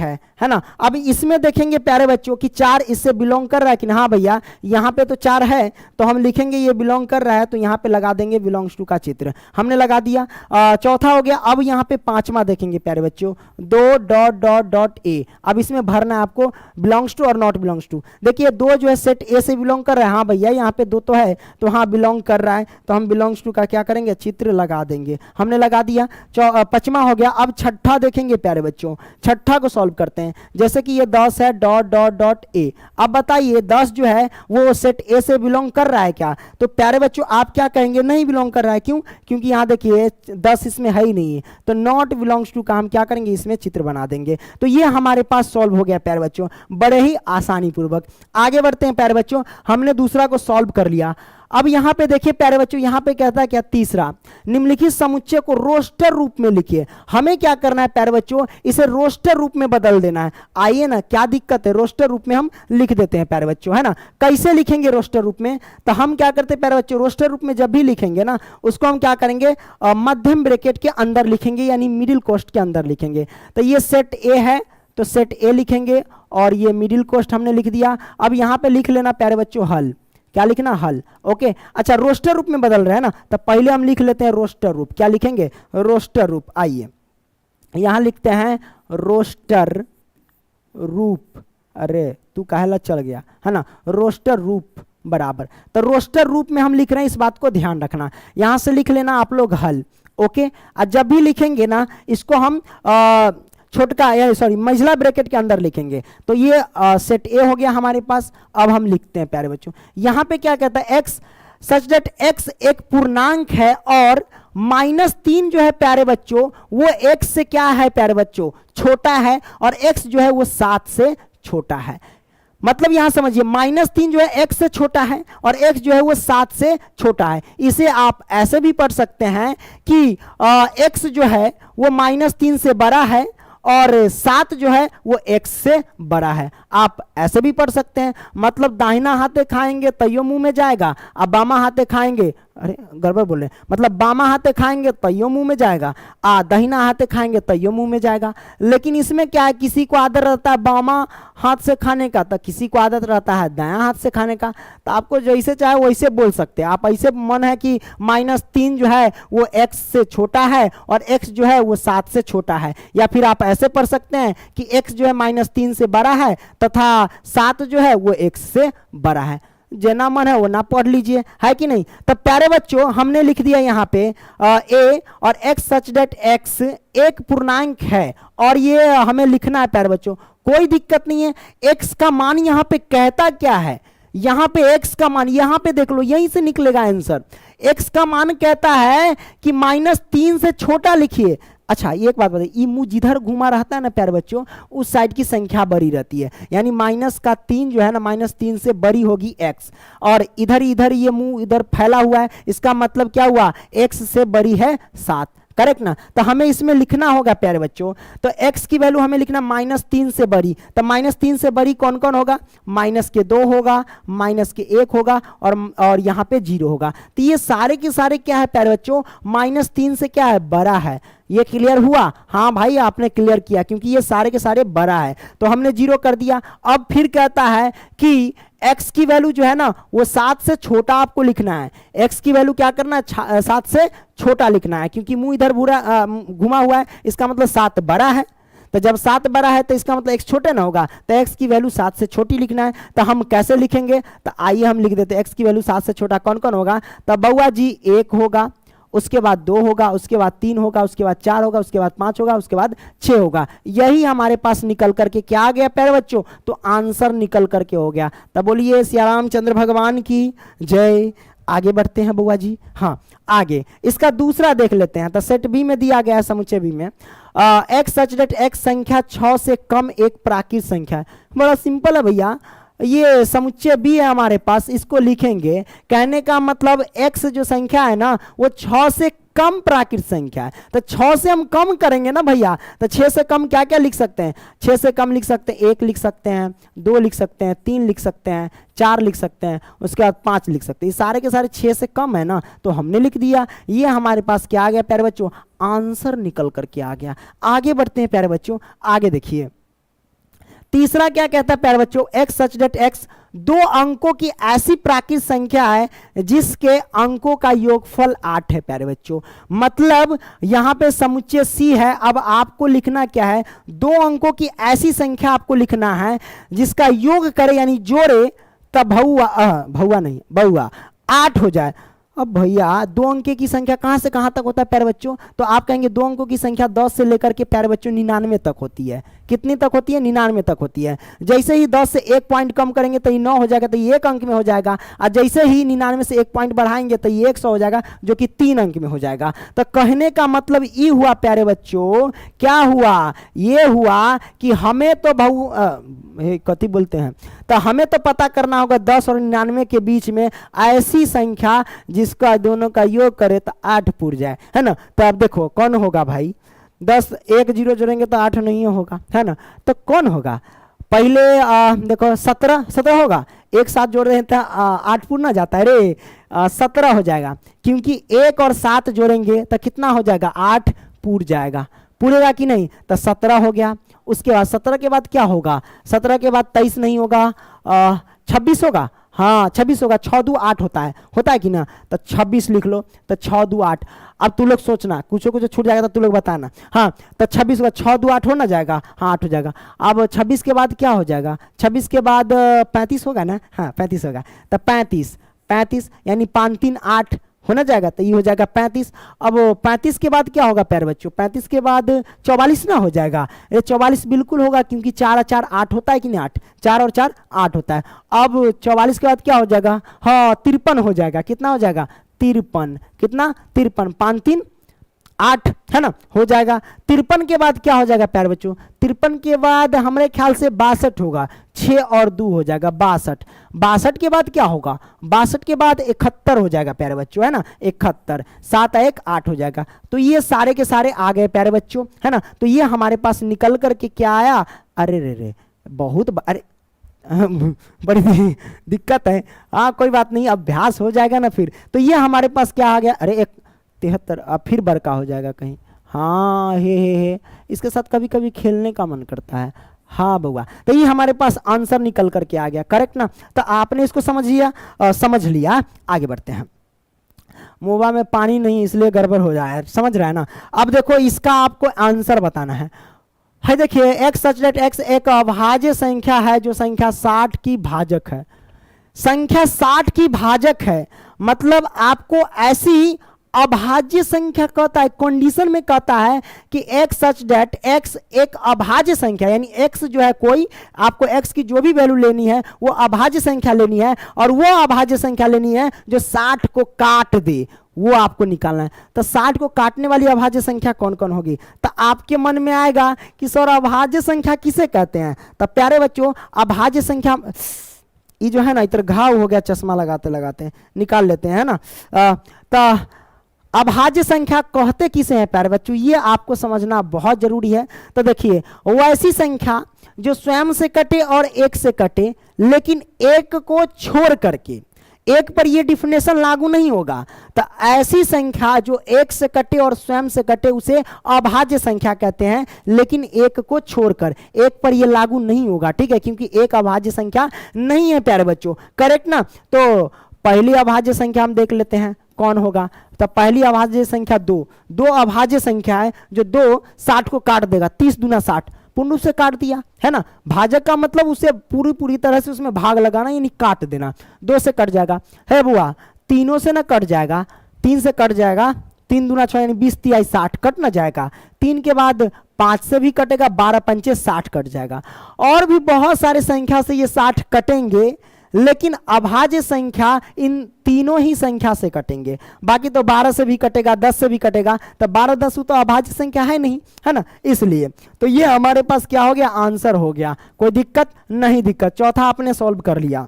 है ना। अब इसमें देखेंगे प्यारे बच्चों कि 4 इससे बिलोंग कर रहा है कि हाँ भैया, यहाँ पे तो 4 है, तो हम लिखेंगे ये बिलोंग कर रहा है, तो यहाँ पे लगा देंगे बिलोंग्स टू का चित्र, हमने लगा दिया। चौथा हो गया। अब यहाँ पे पांचवा देखेंगे प्यारे बच्चों, 2 डॉट डॉट डॉट ए। अब इसमें भरना है आपको बिलोंग्स टू और नॉट बिलोंग्स टू। देखिए 2 जो है सेट ए से बिलोंग कर रहा है, हाँ भैया यहाँ पे 2 तो है, तो हाँ बिलोंग कर रहा है, तो हम बिलोंग्स टू का क्या करेंगे, चित्र लगा देंगे, हमने लगा दिया। पांचवा हो गया। अब छठा देखेंगे प्यारे बच्चों, छठा को सॉल्व करते हैं। जैसे कि ये 10 है, डॉट डॉट डॉट ए। अब बताइए 10 जो है वो सेट ए से बिलोंग कर रहा है क्या? तो प्यारे बच्चों आप क्या कहेंगे, नहीं बिलोंग कर रहा है। क्यों? क्योंकि यहाँ देखिए 10 इसमें है ही नहीं है, तो नॉट बिलोंग्स टू का हम क्या करेंगे, इसमें चित्र बना देंगे। तो ये हमारे पास सॉल्व हो गया प्यारे बच्चों, बड़े ही आसानी पूर्वक। आगे बढ़ते हैं प्यारे बच्चों, हमने दूसरा को सॉल्व कर लिया। अब यहां पे देखिए प्यारे बच्चों, यहां पे कहता है क्या, तीसरा, निम्नलिखित समुच्चय को रोस्टर रूप में लिखिए। हमें क्या करना है प्यारे बच्चों, इसे रोस्टर रूप में बदल देना है। आइए ना, क्या दिक्कत है, रोस्टर रूप में हम लिख देते हैं प्यारे बच्चों, है ना। कैसे लिखेंगे रोस्टर रूप में? तो हम क्या करते हैं प्यारे बच्चों, रोस्टर रूप में जब भी लिखेंगे ना, उसको हम क्या करेंगे, मध्यम ब्रैकेट के अंदर लिखेंगे, यानी मिडिल कोष्ठ के अंदर लिखेंगे। तो ये सेट ए है, तो सेट ए लिखेंगे, और ये मिडिल कोष्ठ हमने लिख दिया। अब यहां पे लिख लेना प्यारे बच्चों हल, क्या लिखना, हल। ओके, अच्छा रोस्टर रूप में बदल रहे हैं ना, तो पहले हम लिख लेते हैं रोस्टर रूप। क्या लिखेंगे, रोस्टर रूप। आइए यहां लिखते हैं रोस्टर रूप। अरे तू काहेला चल गया, है ना, रोस्टर रूप बराबर। तो रोस्टर रूप में हम लिख रहे हैं, इस बात को ध्यान रखना। यहां से लिख लेना आप लोग हल। ओके, और जब भी लिखेंगे ना, इसको हम छोटका या सॉरी मंझला ब्रैकेट के अंदर लिखेंगे। तो ये सेट ए हो गया हमारे पास। अब हम लिखते हैं प्यारे बच्चों, यहां पे क्या कहता है, एक्स सच दैट एक्स एक पूर्णांक है और -3 जो है प्यारे बच्चों वो x से क्या है प्यारे बच्चों, छोटा है, और x जो है वो 7 से छोटा है। मतलब यहां समझिए -3 जो है x से छोटा है और x जो है वो 7 से छोटा है। इसे आप ऐसे भी पढ़ सकते हैं कि x जो है वो -3 से बड़ा है और 7 जो है वो x से बड़ा है। आप ऐसे भी पढ़ सकते हैं, मतलब दाहिना हाथे खाएंगे तैयो मुंह में जाएगा, अब बामा हाथे खाएंगे, अरे गड़बड़ बोले, मतलब बामा हाथे खाएंगे तैयो मुंह में जाएगा, दाहिना हाथे खाएंगे तैयो मुंह में जाएगा। लेकिन इसमें क्या है, किसी को आदत रहता है बामा हाथ से खाने का, तो किसी को आदत रहता है दायां हाथ से खाने का। तो आपको जैसे चाहे वैसे बोल सकते हैं। आप ऐसे मन है कि -3 जो है वो x से छोटा है और x जो है वो 7 से छोटा है, या फिर आप ऐसे पढ़ सकते हैं कि x जो है -3 से बड़ा है तथा 7 जो है वो x से बड़ा है। जना मन है वो ना पढ़ लीजिए, है कि नहीं। तब प्यारे बच्चों हमने लिख दिया यहाँ पे a और x सच दैट x एक पूर्णांक है, और ये हमें लिखना है प्यारे बच्चों, कोई दिक्कत नहीं है। x का मान यहाँ पे कहता क्या है, यहाँ पे x का मान यहाँ पे देख लो, यहीं से निकलेगा आंसर। x का मान कहता है कि -3 से छोटा लिखिए। अच्छा एक बात बताइए, ये मुंह जिधर घुमा रहता है ना प्यारे बच्चों, उस साइड की संख्या बड़ी रहती है, यानी -3 जो है ना, -3 से बड़ी होगी x, और इधर इधर ये मुंह इधर फैला हुआ है, इसका मतलब क्या हुआ, x से बड़ी है 7। करेक्ट ना। तो हमें इसमें लिखना होगा प्यारे बच्चों, तो x की वैल्यू हमें लिखना -3 से बड़ी। तो -3 से बड़ी कौन कौन होगा, -2 होगा, -1 होगा, और यहाँ पे 0 होगा। तो ये सारे के सारे क्या है प्यारे बच्चों, -3 से क्या है, बड़ा है। ये क्लियर हुआ? हाँ भाई आपने क्लियर किया, क्योंकि ये सारे के सारे बड़ा है, तो हमने 0 कर दिया। अब फिर कहता है कि x की वैल्यू जो है ना वो 7 से छोटा आपको लिखना है। x की वैल्यू क्या करना है, 7 से छोटा लिखना है, क्योंकि मुंह इधर घुमा हुआ है, इसका मतलब 7 बड़ा है। तो जब 7 बड़ा है तो इसका मतलब x छोटे ना होगा, तो x की वैल्यू 7 से छोटी लिखना है। तो हम कैसे लिखेंगे, तो आइए हम लिख देते हैं x की वैल्यू 7 से छोटा कौन कौन होगा। तो बउआ जी 1 होगा, उसके बाद 2 होगा, उसके बाद 3 होगा, उसके बाद 4 होगा, उसके बाद 5 होगा, उसके बाद 6 होगा। यही हमारे पास निकल करके क्या आ गया प्यारे बच्चों, तो आंसर निकल करके हो गया। तब बोलिए सिया रामचंद्र भगवान की जय। आगे बढ़ते हैं बुआ जी। हाँ आगे इसका दूसरा देख लेते हैं। तो सेट बी में दिया गया है, समुच्चय बी में एक्स सच दैट एक्स संख्या 6 से कम एक प्राकृत संख्या है। बड़ा सिंपल है भैया, ये समुच्चय बी है हमारे पास, इसको लिखेंगे। कहने का मतलब x जो संख्या है ना वो 6 से कम प्राकृत संख्या है। तो 6 से हम कम करेंगे ना भैया, तो 6 से कम क्या क्या लिख सकते हैं, 6 से कम लिख सकते हैं 1 लिख सकते हैं, 2 लिख सकते हैं, 3 लिख सकते हैं, 4 लिख सकते हैं, उसके बाद 5 लिख सकते हैं। ये सारे के सारे 6 से कम है ना, तो हमने लिख दिया। ये हमारे पास क्या आ गया प्यारे बच्चों, आंसर निकल करके आ गया। आगे बढ़ते हैं प्यारे बच्चों, आगे देखिए तीसरा क्या कहता है प्यारे बच्चों, एक्स सच दैट एक्स दो अंकों की ऐसी प्राकृत संख्या है जिसके अंकों का योगफल 8 है प्यारे बच्चों। मतलब यहां पे समुच्चय सी है। अब आपको लिखना क्या है, दो अंकों की ऐसी संख्या आपको लिखना है जिसका योग करे यानी जोड़े तब बहुआ 8 हो जाए। अब भैया दो अंक की संख्या कहां से कहां तक होता है प्यारे बच्चों, तो आप कहेंगे दो अंकों की संख्या 10 से लेकर के प्यारे बच्चों 99 तक होती है। कितनी तक होती है, 99 तक होती है। जैसे ही 10 से एक पॉइंट कम करेंगे तो ये 9 हो जाएगा, तो ये एक अंक में हो जाएगा। और जैसे ही 99 से एक पॉइंट बढ़ाएंगे तो ये 100 हो जाएगा, जो कि 3 अंक में हो जाएगा। तो कहने का मतलब ये हुआ प्यारे बच्चों, क्या हुआ, ये हुआ कि हमें तो कथी बोलते हैं, तो हमें तो पता करना होगा 10 और 99 के बीच में ऐसी संख्या जिसका दोनों का योग करे तो 8 पूर जाए, है ना। तो अब देखो कौन होगा भाई, 10 1 0 जोड़ेंगे तो 8 नहीं होगा, है ना। तो कौन होगा, पहले देखो 17 होगा, एक साथ जोड़ रहे हैं तो 8 पूर ना जाता है रे, 17 हो जाएगा। क्योंकि 1 और 7 जोड़ेंगे तो कितना हो जाएगा, 8 पूर जाएगा। पूरेगा कि नहीं, तो 17 हो गया। उसके बाद 17 के बाद क्या होगा, 17 के बाद 23 नहीं होगा, 26 होगा, हाँ 26 होगा। 6 2 8 होता है कि ना, तो 26 लिख लो, तो 6 2 8। अब तू लोग सोचना, कुछ छूट जाएगा तो तू लोग बताना। हाँ तो 26 होगा, 6 2 8 हो ना जाएगा, हाँ 8 हो जाएगा। अब 26 के बाद क्या हो जाएगा, 26 के बाद 35 होगा ना, हाँ 35 होगा। तो 35 यानी 5 3 8 होना जाएगा, तो ये हो जाएगा 35। अब 35 के बाद क्या होगा प्यारे बच्चों, 35 के बाद 44 ना हो जाएगा, ये 44 बिल्कुल होगा, क्योंकि 4 और 4 8 होता है कि नहीं, 8 4 और 4 8 होता है। अब 44 के बाद क्या हो जाएगा, हाँ 53 हो जाएगा। कितना हो जाएगा, 53, कितना 53, 5 3 8 है ना, हो जाएगा। 53 के बाद क्या हो जाएगा प्यारे बच्चों, 53 के बाद हमारे ख्याल से 62 होगा, 6 और 2 हो जाएगा 62। 62 के बाद क्या होगा, 62 के बाद 71 हो जाएगा प्यारे बच्चों, है ना, 71, 7 1 8 हो जाएगा। तो ये सारे के सारे आ गए प्यारे बच्चों, है ना। तो ये हमारे पास निकल करके क्या आया, अरे रे बहुत अरे बड़ी दिक्कत है, हाँ कोई बात नहीं, अभ्यास हो जाएगा ना फिर। तो ये हमारे पास क्या आ गया, अरे 73, अब फिर बड़का हो जाएगा कहीं, हाँ हे इसके साथ कभी कभी खेलने का मन करता है, हाँ बउआ। तो ये हमारे पास आंसर निकल करके आ गया, करेक्ट ना। तो आपने इसको समझ लिया, आगे बढ़ते हैं। मोबा में पानी नहीं इसलिए गड़बड़ हो जाए, समझ रहा है ना। अब देखो इसका आपको आंसर बताना है देखिए एक्स सच दैट एक्स एक अभाज्य संख्या है जो संख्या 60 की भाजक है। संख्या 60 की भाजक है मतलब आपको ऐसी अभाज्य संख्या कहता है, कंडीशन में कहता है कि x सच दैट x एक अभाज्य संख्या, यानी x जो है कोई, आपको x की जो भी वैल्यू लेनी है वो अभाज्य संख्या लेनी है, और वो अभाज्य संख्या लेनी है जो 60 को काट दे, वो आपको निकालना है। तो 60 को काटने वाली अभाज्य संख्या कौन कौन होगी, तो आपके मन में आएगा कि सर अभाज्य संख्या किसे कहते हैं। तो प्यारे बच्चों अभाज्य संख्या, ये जो है ना इधर घाव हो गया चश्मा लगाते लगाते, निकाल लेते हैं ना। तो अभाज्य संख्या कहते किसे हैं प्यारे बच्चों, ये आपको समझना बहुत जरूरी है। तो देखिए वो ऐसी संख्या जो स्वयं से कटे और एक से कटे, लेकिन एक को छोड़ करके, एक पर ये डिफिनेशन लागू नहीं होगा। तो ऐसी संख्या जो एक से कटे और स्वयं से कटे उसे अभाज्य संख्या कहते हैं, लेकिन एक को छोड़कर, एक पर ये लागू नहीं होगा, ठीक है, क्योंकि एक अभाज्य संख्या नहीं है प्यारे बच्चों, करेक्ट ना। तो पहली अभाज्य संख्या हम देख लेते हैं कौन होगा। तो पहली अभाज्य संख्या 2 अभाज्य संख्या है जो 2 60 को काट देगा, 30 दूना 60 पूर्ण रूप से काट दिया, है ना। भाजक का मतलब उसे पूरी तरह से उसमें भाग लगाना, यानी काट देना। 2 से कट जाएगा, है बुआ, तीनों से ना कट जाएगा, 3 से कट जाएगा, 3 दूना 6 यानी 20 3 60 कट ना जाएगा। 3 के बाद 5 से भी कटेगा, 12 पंचे 60 कट जाएगा। और भी बहुत सारे संख्या से ये 60 कटेंगे, लेकिन अभाज्य संख्या इन तीनों ही संख्या से कटेंगे। बाकी तो 12 से भी कटेगा, 10 से भी कटेगा, तो 12 10 तो अभाज्य संख्या है नहीं, है ना, इसलिए। तो ये हमारे पास क्या हो गया, आंसर हो गया, कोई दिक्कत नहीं, दिक्कत चौथा आपने सॉल्व कर लिया।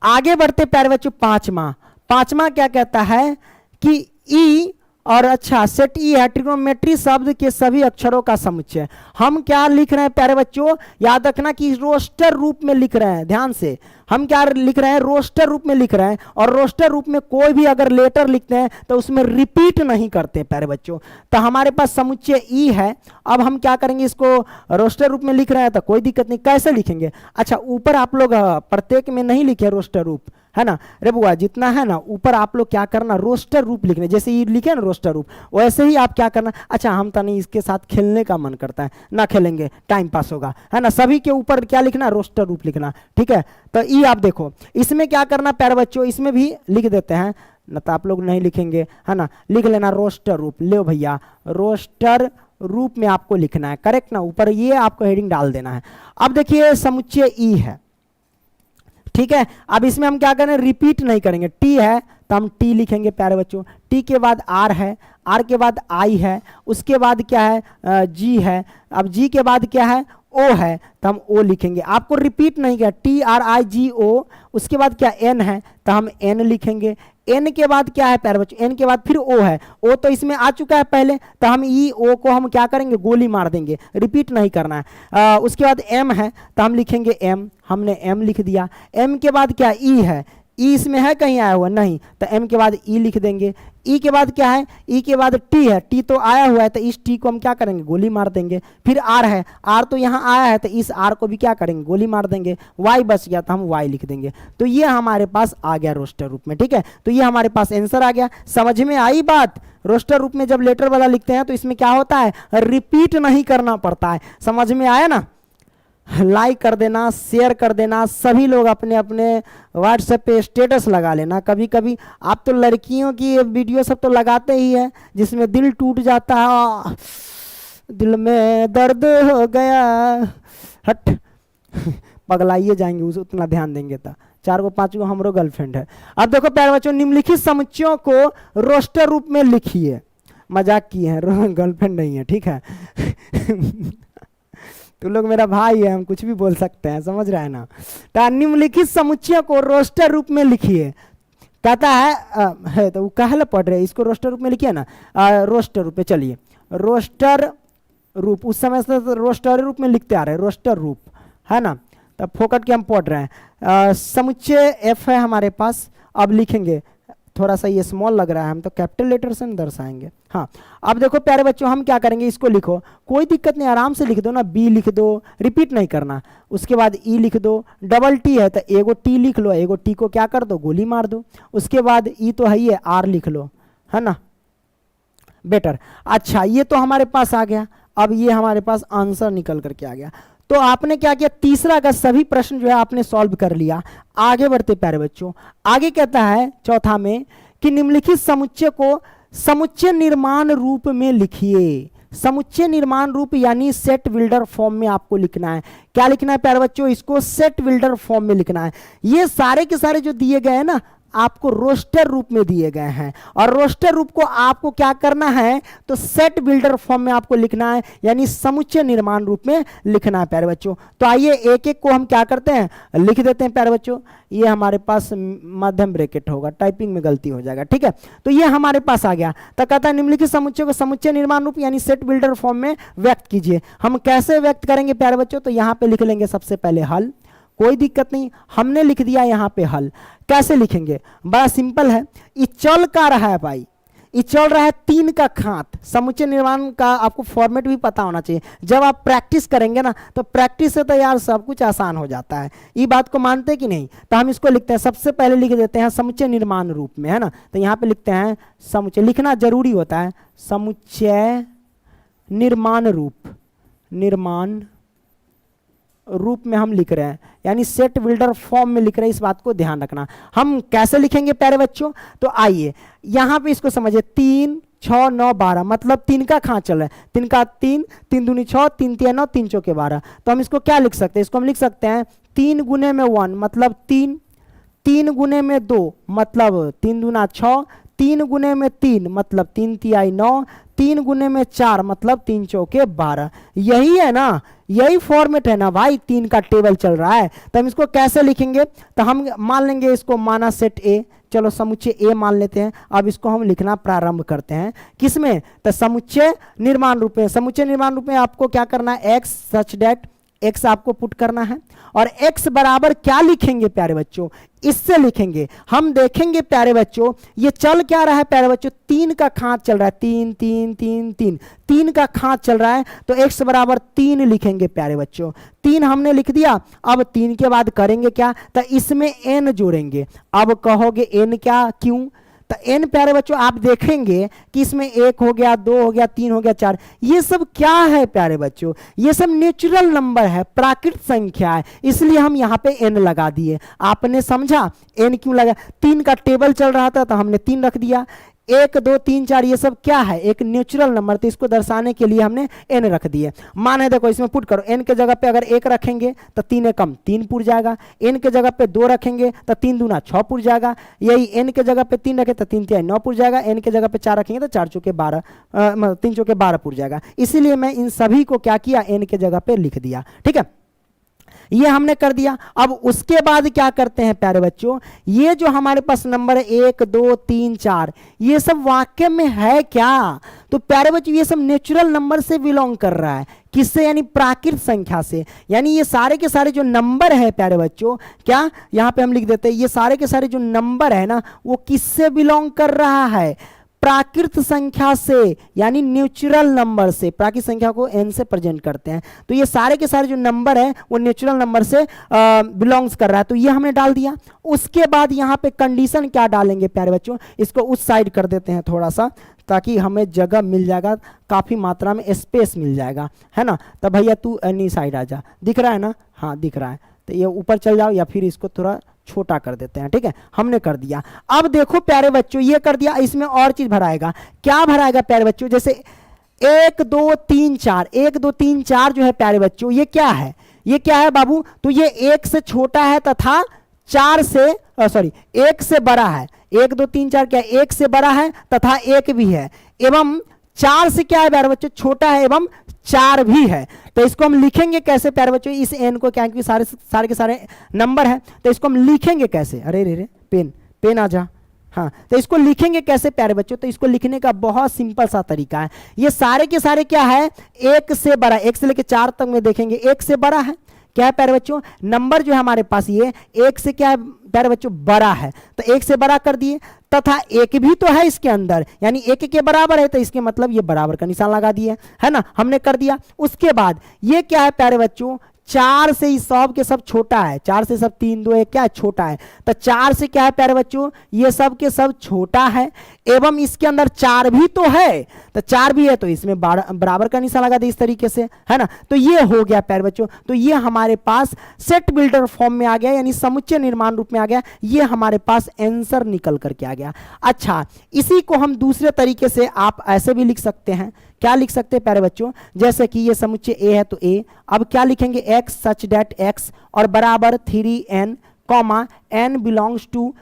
आगे बढ़ते प्यारे बच्चों पांचवा क्या कहता है कि ई और अच्छा सेट ई है ट्रिग्नोमेट्री शब्द के सभी अक्षरों का समुच्चय। हम क्या लिख रहे हैं प्यारे बच्चों, याद रखना कि रोस्टर रूप में लिख रहे हैं, ध्यान से हम क्या लिख रहे हैं, रोस्टर रूप में लिख रहे हैं। और रोस्टर रूप में कोई भी अगर लेटर लिखते हैं तो उसमें रिपीट नहीं करते प्यारे बच्चों। तो हमारे पास समुच्चय ई है। अब हम क्या करेंगे, इसको रोस्टर रूप में लिख रहे हैं तो कोई दिक्कत नहीं, कैसे लिखेंगे। अच्छा ऊपर आप लोग प्रत्येक में नहीं लिखे रोस्टर रूप, है ना रे बुआ, जितना है ना ऊपर आप लोग क्या करना, रोस्टर रूप लिखने, जैसे ये लिखे ना रोस्टर रूप, वैसे ही आप क्या करना। अच्छा हम तो नहीं, इसके साथ खेलने का मन करता है, ना खेलेंगे, टाइम पास होगा, है ना। सभी के ऊपर क्या लिखना, रोस्टर रूप लिखना, ठीक है। तो ये आप देखो इसमें क्या करना प्यारे बच्चों, इसमें भी लिख देते हैं ना, तो आप लोग नहीं लिखेंगे, है ना, लिख लेना रोस्टर रूप। ले भैया रोस्टर रूप में आपको लिखना है, करेक्ट ना, ऊपर ये आपको हेडिंग डाल देना है। अब देखिए समुच्चय ई है, ठीक है। अब इसमें हम क्या करें, रिपीट नहीं करेंगे। टी है तो हम टी लिखेंगे प्यारे बच्चों, टी के बाद आर है, आर के बाद आई है, उसके बाद क्या है जी है, अब जी के बाद क्या है ओ है, तो हम ओ लिखेंगे। आपको रिपीट नहीं किया, टी आर आई जी ओ, उसके बाद क्या एन है तो हम एन लिखेंगे। एन के बाद क्या है प्यारे बच्चों, एन के बाद फिर ओ है, ओ तो इसमें आ चुका है पहले, तो हम ई ओ को हम क्या करेंगे, गोली मार देंगे, रिपीट नहीं करना है। उसके बाद एम है तो हम लिखेंगे एम, हमने एम लिख दिया। एम के बाद क्या ई है, ई इसमें है कहीं आया हुआ नहीं, तो एम के बाद ई लिख देंगे। ई के बाद क्या है, ई के बाद टी है, टी तो आया हुआ है तो इस टी को हम क्या करेंगे, गोली मार देंगे। फिर आर है, आर तो यहाँ आया है तो इस आर को भी क्या करेंगे, गोली मार देंगे। वाई बच गया तो हम वाई लिख देंगे। तो ये हमारे पास आ गया रोस्टर रूप में, ठीक है। तो ये हमारे पास आंसर आ गया। समझ में आई बात। रोस्टर रूप में जब लेटर वाला लिखते हैं तो इसमें क्या होता है, रिपीट नहीं करना पड़ता है। समझ में आया ना। लाइक कर देना, शेयर कर देना, सभी लोग अपने अपने व्हाट्सएप पे स्टेटस लगा लेना। कभी कभी आप तो लड़कियों की वीडियो सब तो लगाते ही है जिसमें दिल टूट जाता है, दिल में दर्द हो गया, हट पगलाइए जाएंगे उस उतना ध्यान देंगे तो। 4 को 5 को हमरो गर्लफ्रेंड है। अब देखो प्यारे बच्चों, निम्नलिखित समुच्चयों को रोस्टर रूप में लिखिए। मजाक किए हैं, गर्लफ्रेंड नहीं है, ठीक है तू लोग मेरा भाई है, हम कुछ भी बोल सकते हैं, समझ रहा है ना। तो निम्नलिखित समुच्चय को रोस्टर रूप में लिखिए। कहता है तो वो कहला पढ़ रहे, इसको रोस्टर रूप में लिखिए ना। रोस्टर रूप में चलिए, रोस्टर रूप उस समय से तो रोस्टर रूप में लिखते आ रहे हैं, रोस्टर रूप, है ना। तब फोकट के हम पढ़ रहे हैं। समुच्चय एफ है हमारे पास। अब लिखेंगे, थोड़ा सा ये स्मॉल लग रहा है, हम तो कैपिटल लेटर से दर्शाएंगे। हाँ अब देखो प्यारे बच्चों, हम क्या करेंगे, इसको लिखो, कोई दिक्कत नहीं, आराम से लिख दो ना। बी लिख दो, रिपीट नहीं करना। उसके बाद ई लिख दो, डबल टी है तो एगो टी लिख लो, एगो टी को क्या कर दो, गोली मार दो। उसके बाद ई तो है ही है, आर लिख लो, है ना, बेटर। अच्छा ये तो हमारे पास आ गया। अब ये हमारे पास आंसर निकल करके आ गया। तो आपने क्या किया, तीसरा का सभी प्रश्न जो है आपने सॉल्व कर लिया। आगे बढ़ते प्यारे बच्चों, आगे कहता है चौथा में कि निम्नलिखित समुच्चय को समुच्चय निर्माण रूप में लिखिए। समुच्चय निर्माण रूप यानी सेट बिल्डर फॉर्म में आपको लिखना है। क्या लिखना है प्यारे बच्चों, इसको सेट बिल्डर फॉर्म में लिखना है। ये सारे के सारे जो दिए गए हैं ना, आपको रोस्टर रूप में दिए गए हैं, और रोस्टर रूप को आपको क्या करना है, तो सेट बिल्डर फॉर्म में आपको लिखना है, यानी समुच्चय निर्माण रूप में लिखना है प्यारे बच्चों। तो आइए एक एक को हम क्या करते हैं, लिख देते हैं प्यारे बच्चों। ये हमारे पास मध्यम ब्रैकेट होगा, टाइपिंग में गलती हो जाएगा, ठीक है। तो ये हमारे पास आ गया। तो कहता है निम्नलिखित समुच्चय को समुच्चय निर्माण रूप यानी सेट बिल्डर फॉर्म में व्यक्त कीजिए। हम कैसे व्यक्त करेंगे प्यारे बच्चों, तो यहाँ पे लिख लेंगे सबसे पहले हल, कोई दिक्कत नहीं, हमने लिख दिया यहाँ पे हल। कैसे लिखेंगे, बड़ा सिंपल है। ये चल का रहा है भाई, ये चल रहा है 3 का खात। समुच्चय निर्माण का आपको फॉर्मेट भी पता होना चाहिए। जब आप प्रैक्टिस करेंगे ना, तो प्रैक्टिस से तो यार सब कुछ आसान हो जाता है। ये बात को मानते कि नहीं। तो हम इसको लिखते हैं, सबसे पहले लिख देते हैं समुच्चय निर्माण रूप में, है ना। तो यहाँ पे लिखते हैं समुच्चय, लिखना जरूरी होता है, समुच्चय निर्माण रूप, निर्माण रूप में हम लिख रहे हैं, यानी सेट बिल्डर फॉर्म में लिख रहे हैं। इस बात को ध्यान रखना। हम कैसे लिखेंगे प्यारे बच्चों, तो आइए यहां पे इसको समझिए। 3 6 9 12 मतलब 3 का खां चल रहा है। 3 का 3, 3 दूनी 6, 3 तिया 9, 3 चौके 12। तो हम इसको क्या लिख सकते हैं, इसको हम लिख सकते हैं 3 गुने में 1 मतलब 3, 3 गुने में 2 मतलब 3 दूना 6, 3 गुने में 3 मतलब 3 तिहाई 9, 3 गुने में 4 मतलब 3 चौके 12। यही है ना, यही फॉर्मेट है ना भाई, 3 का टेबल चल रहा है। तो हम इसको कैसे लिखेंगे, तो हम मान लेंगे इसको माना सेट ए, चलो समुच्चय ए मान लेते हैं। अब इसको हम लिखना प्रारंभ करते हैं किसमें, तो समुच्चय निर्माण रूप में। समुच्चय निर्माण रूप में आपको क्या करना है, एक्स सच डेट एक्स आपको पुट करना है, और एक्स बराबर क्या लिखेंगे प्यारे बच्चों, इससे लिखेंगे। हम देखेंगे प्यारे बच्चों ये चल क्या रहा है प्यारे बच्चों, 3 का खांच चल रहा है, 3 3 3 3 3 का खांच चल रहा है, तो एक्स बराबर 3 लिखेंगे प्यारे बच्चों। 3 हमने लिख दिया। अब 3 के बाद करेंगे क्या, तो इसमें n जोड़ेंगे। अब कहोगे n क्या, क्यों, तो n प्यारे बच्चों आप देखेंगे कि इसमें 1 हो गया, 2 हो गया, 3 हो गया, 4, ये सब क्या है प्यारे बच्चों, ये सब नेचुरल नंबर है, प्राकृतिक संख्या है, इसलिए हम यहाँ पे n लगा दिए। आपने समझा n क्यों लगा, 3 का टेबल चल रहा था तो हमने 3 रख दिया। 1 2 3 4 ये सब क्या है, एक नेचुरल नंबर, तो इसको दर्शाने के लिए हमने n रख दिए। माने देखो इसमें पुट करो, n के जगह पे अगर 1 रखेंगे तो 3 एकम 3 पुट जाएगा, n के जगह पे 2 रखेंगे तो 3 दूना 6 पुट जाएगा, यही n के जगह पे 3 रखे तो 3 तिहाई 9 पुट जाएगा, n के जगह पे 4 रखेंगे तो 4 चौके 12 3 चौके 12 पुट जाएगा। इसीलिए मैं इन सभी को क्या किया, n के जगह पे लिख दिया। ठीक है, ये हमने कर दिया। अब उसके बाद क्या करते हैं प्यारे बच्चों, ये जो हमारे पास नंबर है 1 2 3 4 ये सब वाक्य में है क्या, तो प्यारे बच्चों ये सब नेचुरल नंबर से बिलोंग कर रहा है, किससे, यानी प्राकृतिक संख्या से। यानी ये सारे के सारे जो नंबर है प्यारे बच्चों, क्या यहाँ पे हम लिख देते हैं, ये सारे के सारे जो नंबर है ना वो किससे बिलोंग कर रहा है, प्राकृत संख्या से, यानी नेचुरल नंबर से। प्राकृत संख्या को n से प्रेजेंट करते हैं, तो ये सारे के सारे जो नंबर है वो नेचुरल नंबर से बिलोंग्स कर रहा है, तो ये हमने डाल दिया। उसके बाद यहाँ पे कंडीशन क्या डालेंगे प्यारे बच्चों, इसको उस साइड कर देते हैं थोड़ा सा, ताकि हमें जगह मिल जाएगा, काफ़ी मात्रा में स्पेस मिल जाएगा, है ना। तो भैया तू एनी साइड आ जा, दिख रहा है ना, हाँ दिख रहा है, तो ये ऊपर चल जाओ या फिर इसको थोड़ा छोटा कर देते हैं। ठीक है, हमने कर दिया। अब देखो प्यारे बच्चों ये कर दिया, इसमें और चीज भराएगा, क्या भराएगा प्यारे बच्चों, जैसे 1 2 3 4 1 2 3 4 जो है प्यारे बच्चों ये क्या है, ये क्या है बाबू, तो ये 1 से छोटा है तथा 4 से 1 से बड़ा है। 1 2 3 4 क्या है, 1 से बड़ा है तथा 1 भी है, एवं 4 से क्या है प्यारे बच्चों, छोटा है एवं 4 भी है। तो इसको हम लिखेंगे कैसे प्यारे बच्चों, इस n को, क्या कि सारे के सारे नंबर है, तो इसको हम लिखेंगे कैसे, अरे रे रे पेन आ जा, हाँ, तो इसको लिखेंगे कैसे प्यारे बच्चों, तो इसको लिखने का बहुत सिंपल सा तरीका है। ये सारे के सारे क्या है, 1 से बड़ा, 1 से लेकर 4 तक में देखेंगे 1 से बड़ा है, क्या है प्यारे बच्चों, नंबर जो है हमारे पास ये 1 से क्या है प्यारे बच्चों, बड़ा है, तो 1 से बड़ा कर दिए, तथा 1 भी तो है इसके अंदर, यानी 1 के बराबर है, तो इसके मतलब ये बराबर का निशान लगा दिए, है ना, हमने कर दिया। उसके बाद ये क्या है प्यारे बच्चों, 4 से ही सब के सब छोटा है, 4 से सब 3 2 1 क्या है, छोटा है, तो 4 से क्या है प्यारे बच्चों, ये सब के सब छोटा है, एवं इसके अंदर 4 भी तो है, तो 4 भी है, तो इसमें बराबर का निशान लगा दे इस तरीके से, है ना। तो ये हो गया प्यारे बच्चों, तो ये हमारे पास सेट बिल्डर फॉर्म में आ गया, यानी समुच्चय निर्माण रूप में आ गया, ये हमारे पास आंसर निकल करके आ गया। अच्छा, इसी को हम दूसरे तरीके से आप ऐसे भी लिख सकते हैं, क्या लिख सकते हैं प्यारे बच्चों, जैसे कि ये समुच्चय ए है तो ए, अब क्या लिखेंगे, x सच डेट x और बराबर 3n comma n belongs to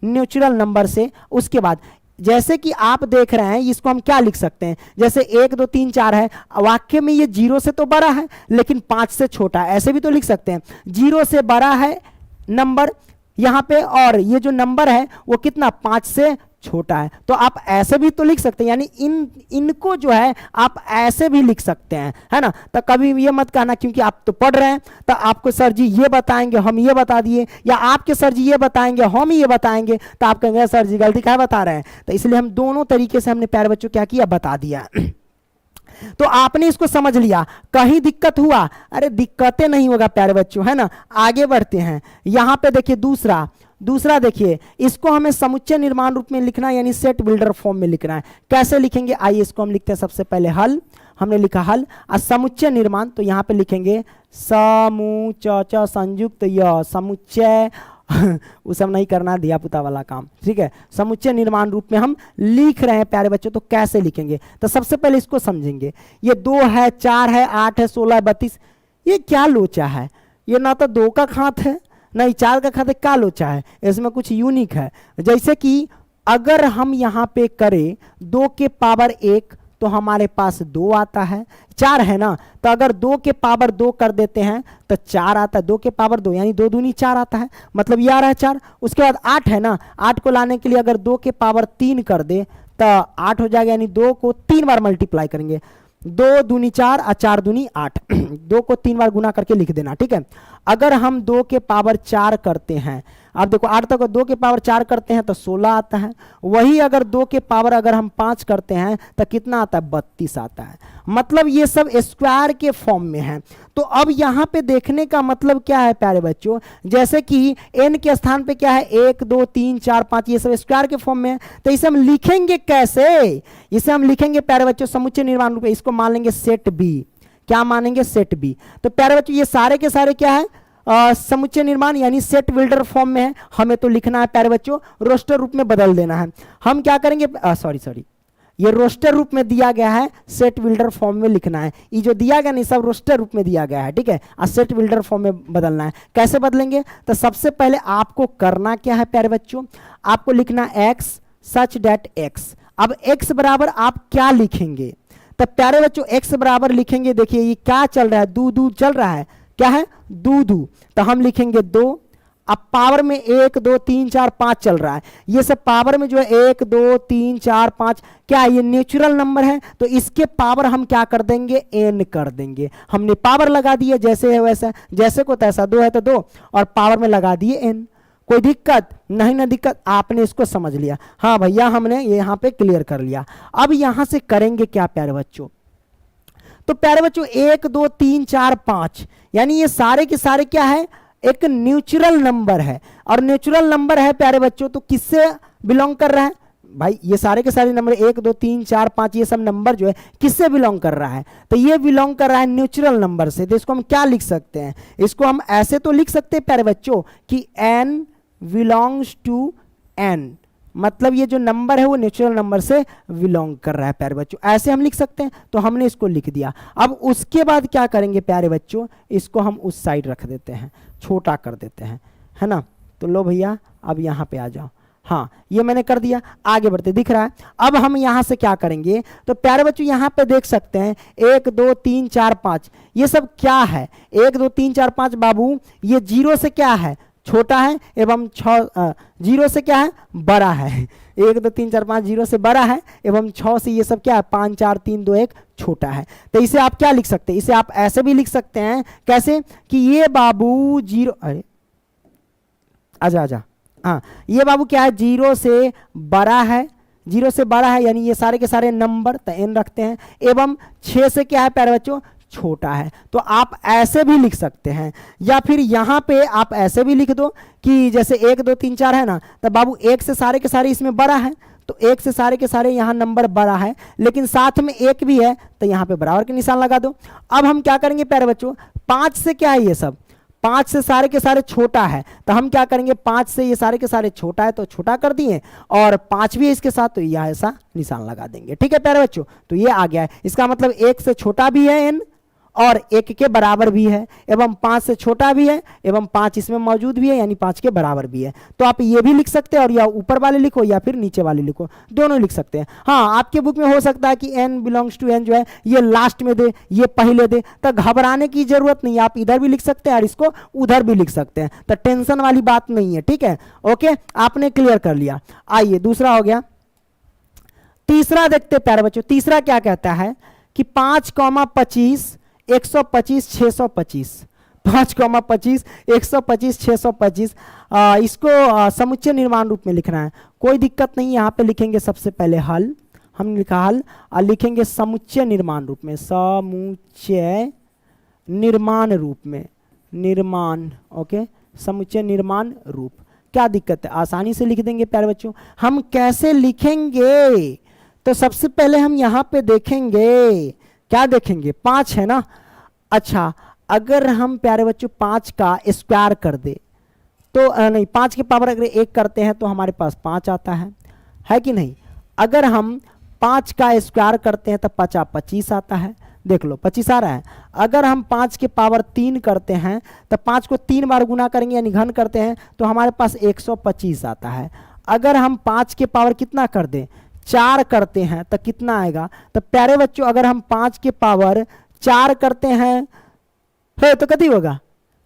natural number से। उसके बाद जैसे कि आप देख रहे हैं इसको हम क्या लिख सकते हैं, जैसे 1 2 3 4 है, वाक्य में ये 0 से तो बड़ा है लेकिन 5 से छोटा है, ऐसे भी तो लिख सकते हैं, 0 से बड़ा है नंबर यहाँ पे, और ये जो नंबर है वो कितना, 5 से छोटा है, तो आप ऐसे भी तो लिख सकते हैं, यानी इनको जो है आप ऐसे भी लिख सकते हैं, है ना। तो कभी ये मत कहना क्योंकि आप तो पढ़ रहे हैं तो आपको सर जी ये बताएंगे हम ये बता दिए, या आपके सर जी ये बताएंगे हम ये बताएंगे, तो आप कहेंगे सर जी गलती क्या बता रहे हैं, तो इसलिए हम दोनों तरीके से हमने प्यारे बच्चों क्या किया, बता दिया। तो आपने इसको समझ लिया, कहीं दिक्कत हुआ, अरे दिक्कतें नहीं होगा प्यारे बच्चों, है ना। आगे बढ़ते हैं, यहां पे देखिए दूसरा देखिए, इसको हमें समुच्चय निर्माण रूप में लिखना है, यानी सेट बिल्डर फॉर्म में लिखना है। कैसे लिखेंगे, आइए इसको हम लिखते हैं। सबसे पहले हल, हमने लिखा हल, और समुच्चय निर्माण, तो यहाँ पे लिखेंगे समूच संयुक्त य समुच्चय वो सब नहीं करना, दिया पुता वाला काम, ठीक है। समुच्चय निर्माण रूप में हम लिख रहे हैं प्यारे बच्चों, तो कैसे लिखेंगे, तो सबसे पहले इसको समझेंगे। ये 2 है, 4 है, 8 है, 16 है, 32, ये क्या लोचा है, ये ना तो 2 का खात है नहीं 4 का खाते, क्या लोचा है, इसमें कुछ यूनिक है। जैसे कि अगर हम यहाँ पे करें 2 के पावर 1 तो हमारे पास 2 आता है, 4 है ना, तो अगर 2 के पावर 2 कर देते हैं तो 4 आता है, 2 के पावर 2 यानी 2 दूनी 4 आता है, मतलब ये आ रहा है 4। उसके बाद 8 है ना, 8 को लाने के लिए अगर 2 के पावर 3 कर दे तो 8 हो जाएगा, यानी 2 को 3 बार मल्टीप्लाई करेंगे, 2 दूनी 4 और 4 दूनी 8, 2 को 3 बार गुना करके लिख देना, ठीक है। अगर हम 2 के पावर 4 करते हैं, अब देखो 8 तक 2 के पावर 4 करते हैं तो 16 आता है, वही अगर 2 के पावर अगर हम 5 करते हैं तो कितना आता है, 32 आता है। मतलब ये सब स्क्वायर के फॉर्म में है। तो अब यहाँ पे देखने का मतलब क्या है प्यारे बच्चों, जैसे कि n के स्थान पे क्या है, 1 2 3 4 5, ये सब स्क्वायर के फॉर्म में है, तो इसे हम लिखेंगे कैसे, इसे हम लिखेंगे प्यारे बच्चों समुच्चय निर्माण रूप में, इसको मान लेंगे सेट बी। क्या मानेंगे, सेट बी। तो प्यारे बच्चों ये सारे के सारे क्या है, समुच्चय निर्माण यानी सेट बिल्डर फॉर्म में है। हमें तो लिखना है प्यारे बच्चों, रोस्टर रूप में बदल देना है। हम क्या करेंगे, सॉरी ये रोस्टर रूप में दिया गया है, सेट बिल्डर फॉर्म में लिखना है। ये जो दिया गया नहीं सब रोस्टर रूप में दिया गया है, ठीक है, और सेट बिल्डर फॉर्म में बदलना है। कैसे बदलेंगे, तो सबसे पहले आपको करना क्या है प्यारे बच्चों, आपको लिखना x सच डेट x। अब x बराबर आप क्या लिखेंगे, तो प्यारे बच्चों x बराबर लिखेंगे, देखिए ये क्या चल रहा है, दू चल रहा है, क्या है, दू, तो हम लिखेंगे 2। अब पावर में 1 2 3 4 5 चल रहा है, ये सब पावर में जो है 1 2 3 4 5 क्या है, ये नेचुरल नंबर है, तो इसके पावर हम क्या कर देंगे, n कर देंगे। हमने पावर लगा दिए जैसे है वैसा, जैसे को तैसा, 2 है तो 2 और पावर में लगा दिए n। कोई दिक्कत नहीं ना, दिक्कत, आपने इसको समझ लिया, हाँ भैया हमने ये यहाँ पे क्लियर कर लिया। अब यहां से करेंगे क्या प्यारे बच्चों, तो प्यारे बच्चों 1 2 3 4 5 यानी ये सारे के सारे क्या है, एक नेचुरल नंबर है, और नेचुरल नंबर है प्यारे बच्चों तो किससे बिलोंग कर रहा है भाई, ये सारे के सारे नंबर 1 2 3 4 5 ये सब नंबर जो है किससे बिलोंग कर रहा है, तो ये बिलोंग कर रहा है नेचुरल नंबर से। तो इसको हम क्या लिख सकते हैं, इसको हम ऐसे तो लिख सकते हैं प्यारे बच्चों कि n बिलोंग्स टू n, मतलब ये जो नंबर है वो नेचुरल नंबर से बिलोंग कर रहा है प्यारे बच्चों, ऐसे हम लिख सकते हैं। तो हमने इसको लिख दिया। अब उसके बाद क्या करेंगे प्यारे बच्चों, इसको हम उस साइड रख देते हैं, छोटा कर देते हैं, है ना। तो लो भैया अब यहाँ पे आ जाओ, हाँ ये मैंने कर दिया, आगे बढ़ते, दिख रहा है। अब हम यहाँ से क्या करेंगे, तो प्यारे बच्चों यहाँ पे देख सकते हैं 1 2 3 4 5 ये सब क्या है, 1 2 3 4 5 बाबू ये 0 से क्या है, छोटा है, एवं 0 से क्या है, बड़ा है। 1 2 3 4 5 0 से बड़ा है, एवं 6 से ये सब क्या है, 5 4 3 2 1 छोटा है। तो इसे आप क्या लिख सकते हैं, इसे आप ऐसे भी लिख सकते हैं, कैसे कि ये बाबू 0, अरे आजा, हाँ ये बाबू क्या है, 0 से बड़ा है, 0 से बड़ा है यानी ये सारे के सारे नंबर तो n रखते हैं, एवं 6 से क्या है प्यारे बच्चों, छोटा है। तो आप ऐसे भी लिख सकते हैं, या फिर यहाँ पे आप ऐसे भी लिख दो कि जैसे 1 2 3 4 है ना, तो बाबू 1 से सारे के सारे इसमें बड़ा है, तो 1 से सारे के सारे यहाँ नंबर बड़ा है, लेकिन साथ में 1 भी है, तो यहाँ पे बराबर के निशान लगा दो। अब हम क्या करेंगे प्यारे बच्चों, 5 से क्या है, ये सब 5 से सारे के सारे छोटा है, तो हम क्या करेंगे, 5 से ये सारे के सारे छोटा है तो छोटा कर दिए, और 5 भी है इसके साथ, तो यह ऐसा निशान लगा देंगे। ठीक है प्यारे बच्चों, तो ये आ गया है, इसका मतलब 1 से छोटा भी है n और 1 के बराबर भी है, एवं 5 से छोटा भी है, एवं 5 इसमें मौजूद भी है यानी 5 के बराबर भी है। तो आप ये भी लिख सकते हैं, और या ऊपर वाले लिखो या फिर नीचे वाले लिखो, दोनों लिख सकते हैं। हाँ आपके बुक में हो सकता है कि n बिलोंग्स टू n जो है ये लास्ट में दे, ये पहले दे, तो घबराने की जरूरत नहीं, आप इधर भी लिख सकते हैं और इसको उधर भी लिख सकते हैं, तो टेंशन वाली बात नहीं है। ठीक है, ओके, आपने क्लियर कर लिया। आइए दूसरा हो गया, तीसरा देखते प्यारे बच्चों। तीसरा क्या कहता है कि 5,25 125 625, 5,25 125 625 इसको समुच्चय निर्माण रूप में लिखना है। कोई दिक्कत नहीं, यहाँ पे लिखेंगे सबसे पहले हल, हमने लिखा हल, और लिखेंगे समुच्चय निर्माण रूप में, समुच्चय निर्माण रूप में, निर्माण, ओके, समुच्चय निर्माण रूप। क्या दिक्कत है, आसानी से लिख देंगे प्यारे बच्चों। हम कैसे लिखेंगे, तो सबसे पहले हम यहाँ पे देखेंगे, क्या देखेंगे, 5 है ना। अच्छा, अगर हम प्यारे बच्चों 5 का स्क्वायर कर दे तो नहीं, 5 के पावर अगर 1 करते हैं तो हमारे पास 5 आता है कि नहीं। अगर हम 5 का स्क्वायर करते हैं तो 5 25 आता है, देख लो 25 आ रहा है। अगर हम 5 के पावर 3 करते हैं तो 5 को 3 बार गुना करेंगे यानी घन करते हैं तो हमारे पास 125 आता है। अगर हम 5 के पावर कितना कर दें, 4 करते हैं तो कितना आएगा? तो प्यारे बच्चों अगर हम 5 के पावर 4 करते हैं तो कितनी होगा?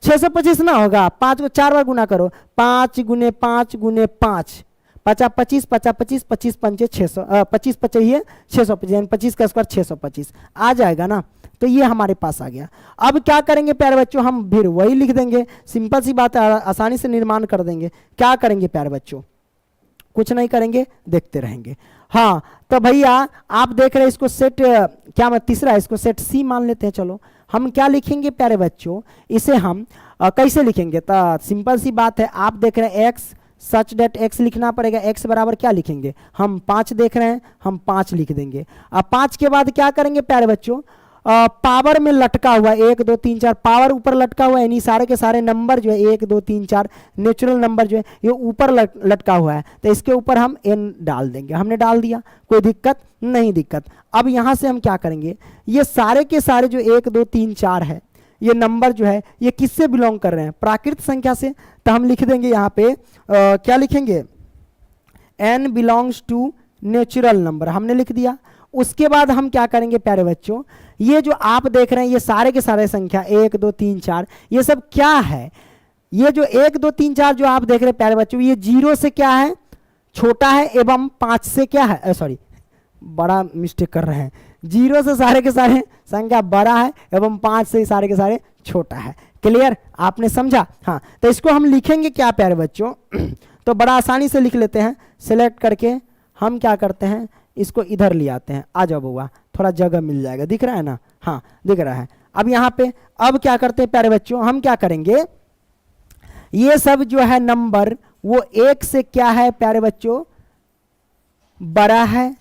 625 ना होगा। 5 को 4 बार गुना करो, 5 गुने 5 गुने 5, 50 25 50 25 25 पंचे 600, 25 पचहिए 625, यानी 25 का स्क्वायर 625 आ जाएगा ना। तो ये हमारे पास आ गया। अब क्या करेंगे प्यारे बच्चों, हम फिर वही लिख देंगे, सिंपल सी बात है, आसानी से निर्माण कर देंगे। क्या करेंगे प्यारे बच्चों? कुछ नहीं करेंगे, देखते रहेंगे। हाँ तो भैया आप देख रहे हैं इसको सेट क्या मैं तीसरा इसको सेट सी मान लेते हैं। चलो हम क्या लिखेंगे प्यारे बच्चों, इसे हम कैसे लिखेंगे? तो सिंपल सी बात है, आप देख रहे हैं एक्स सच डेट एक्स लिखना पड़ेगा। एक्स बराबर क्या लिखेंगे? हम 5 देख रहे हैं, हम 5 लिख देंगे। अब 5 के बाद क्या करेंगे प्यारे बच्चों? पावर में लटका हुआ 1 2 3 4 पावर ऊपर लटका हुआ है, यानी सारे के सारे नंबर जो है 1 2 3 4 नेचुरल नंबर जो है ये ऊपर लटका हुआ है, तो इसके ऊपर हम n डाल देंगे। हमने डाल दिया, कोई दिक्कत नहीं दिक्कत। अब यहाँ से हम क्या करेंगे, ये सारे के सारे जो 1 2 3 4 है ये नंबर जो है ये किससे बिलोंग कर रहे हैं? प्राकृत संख्या से। तो हम लिख देंगे यहाँ पे क्या लिखेंगे? n belongs to natural number, हमने लिख दिया। उसके बाद हम क्या करेंगे प्यारे बच्चों, ये जो आप देख रहे हैं ये सारे के सारे संख्या 1 2 3 4 ये सब क्या है? ये जो 1 2 3 4 जो आप देख रहे हैं प्यारे बच्चों, ये 0 से क्या है? छोटा है, एवं 5 से क्या है? सॉरी बड़ा मिस्टेक कर रहे हैं। 0 से सारे के सारे संख्या बड़ा है एवं 5 से सारे के सारे छोटा है। क्लियर? आपने समझा? हाँ तो इसको हम लिखेंगे क्या प्यारे बच्चों? तो बड़ा आसानी से लिख लेते हैं। सिलेक्ट करके हम क्या करते हैं, इसको इधर ले आते हैं। आ जाओ बउआ, थोड़ा जगह मिल जाएगा। दिख रहा है ना? हाँ दिख रहा है। अब यहाँ पे अब क्या करते हैं प्यारे बच्चों, हम क्या करेंगे, ये सब जो है नंबर वो 1 से क्या है प्यारे बच्चों? बड़ा है,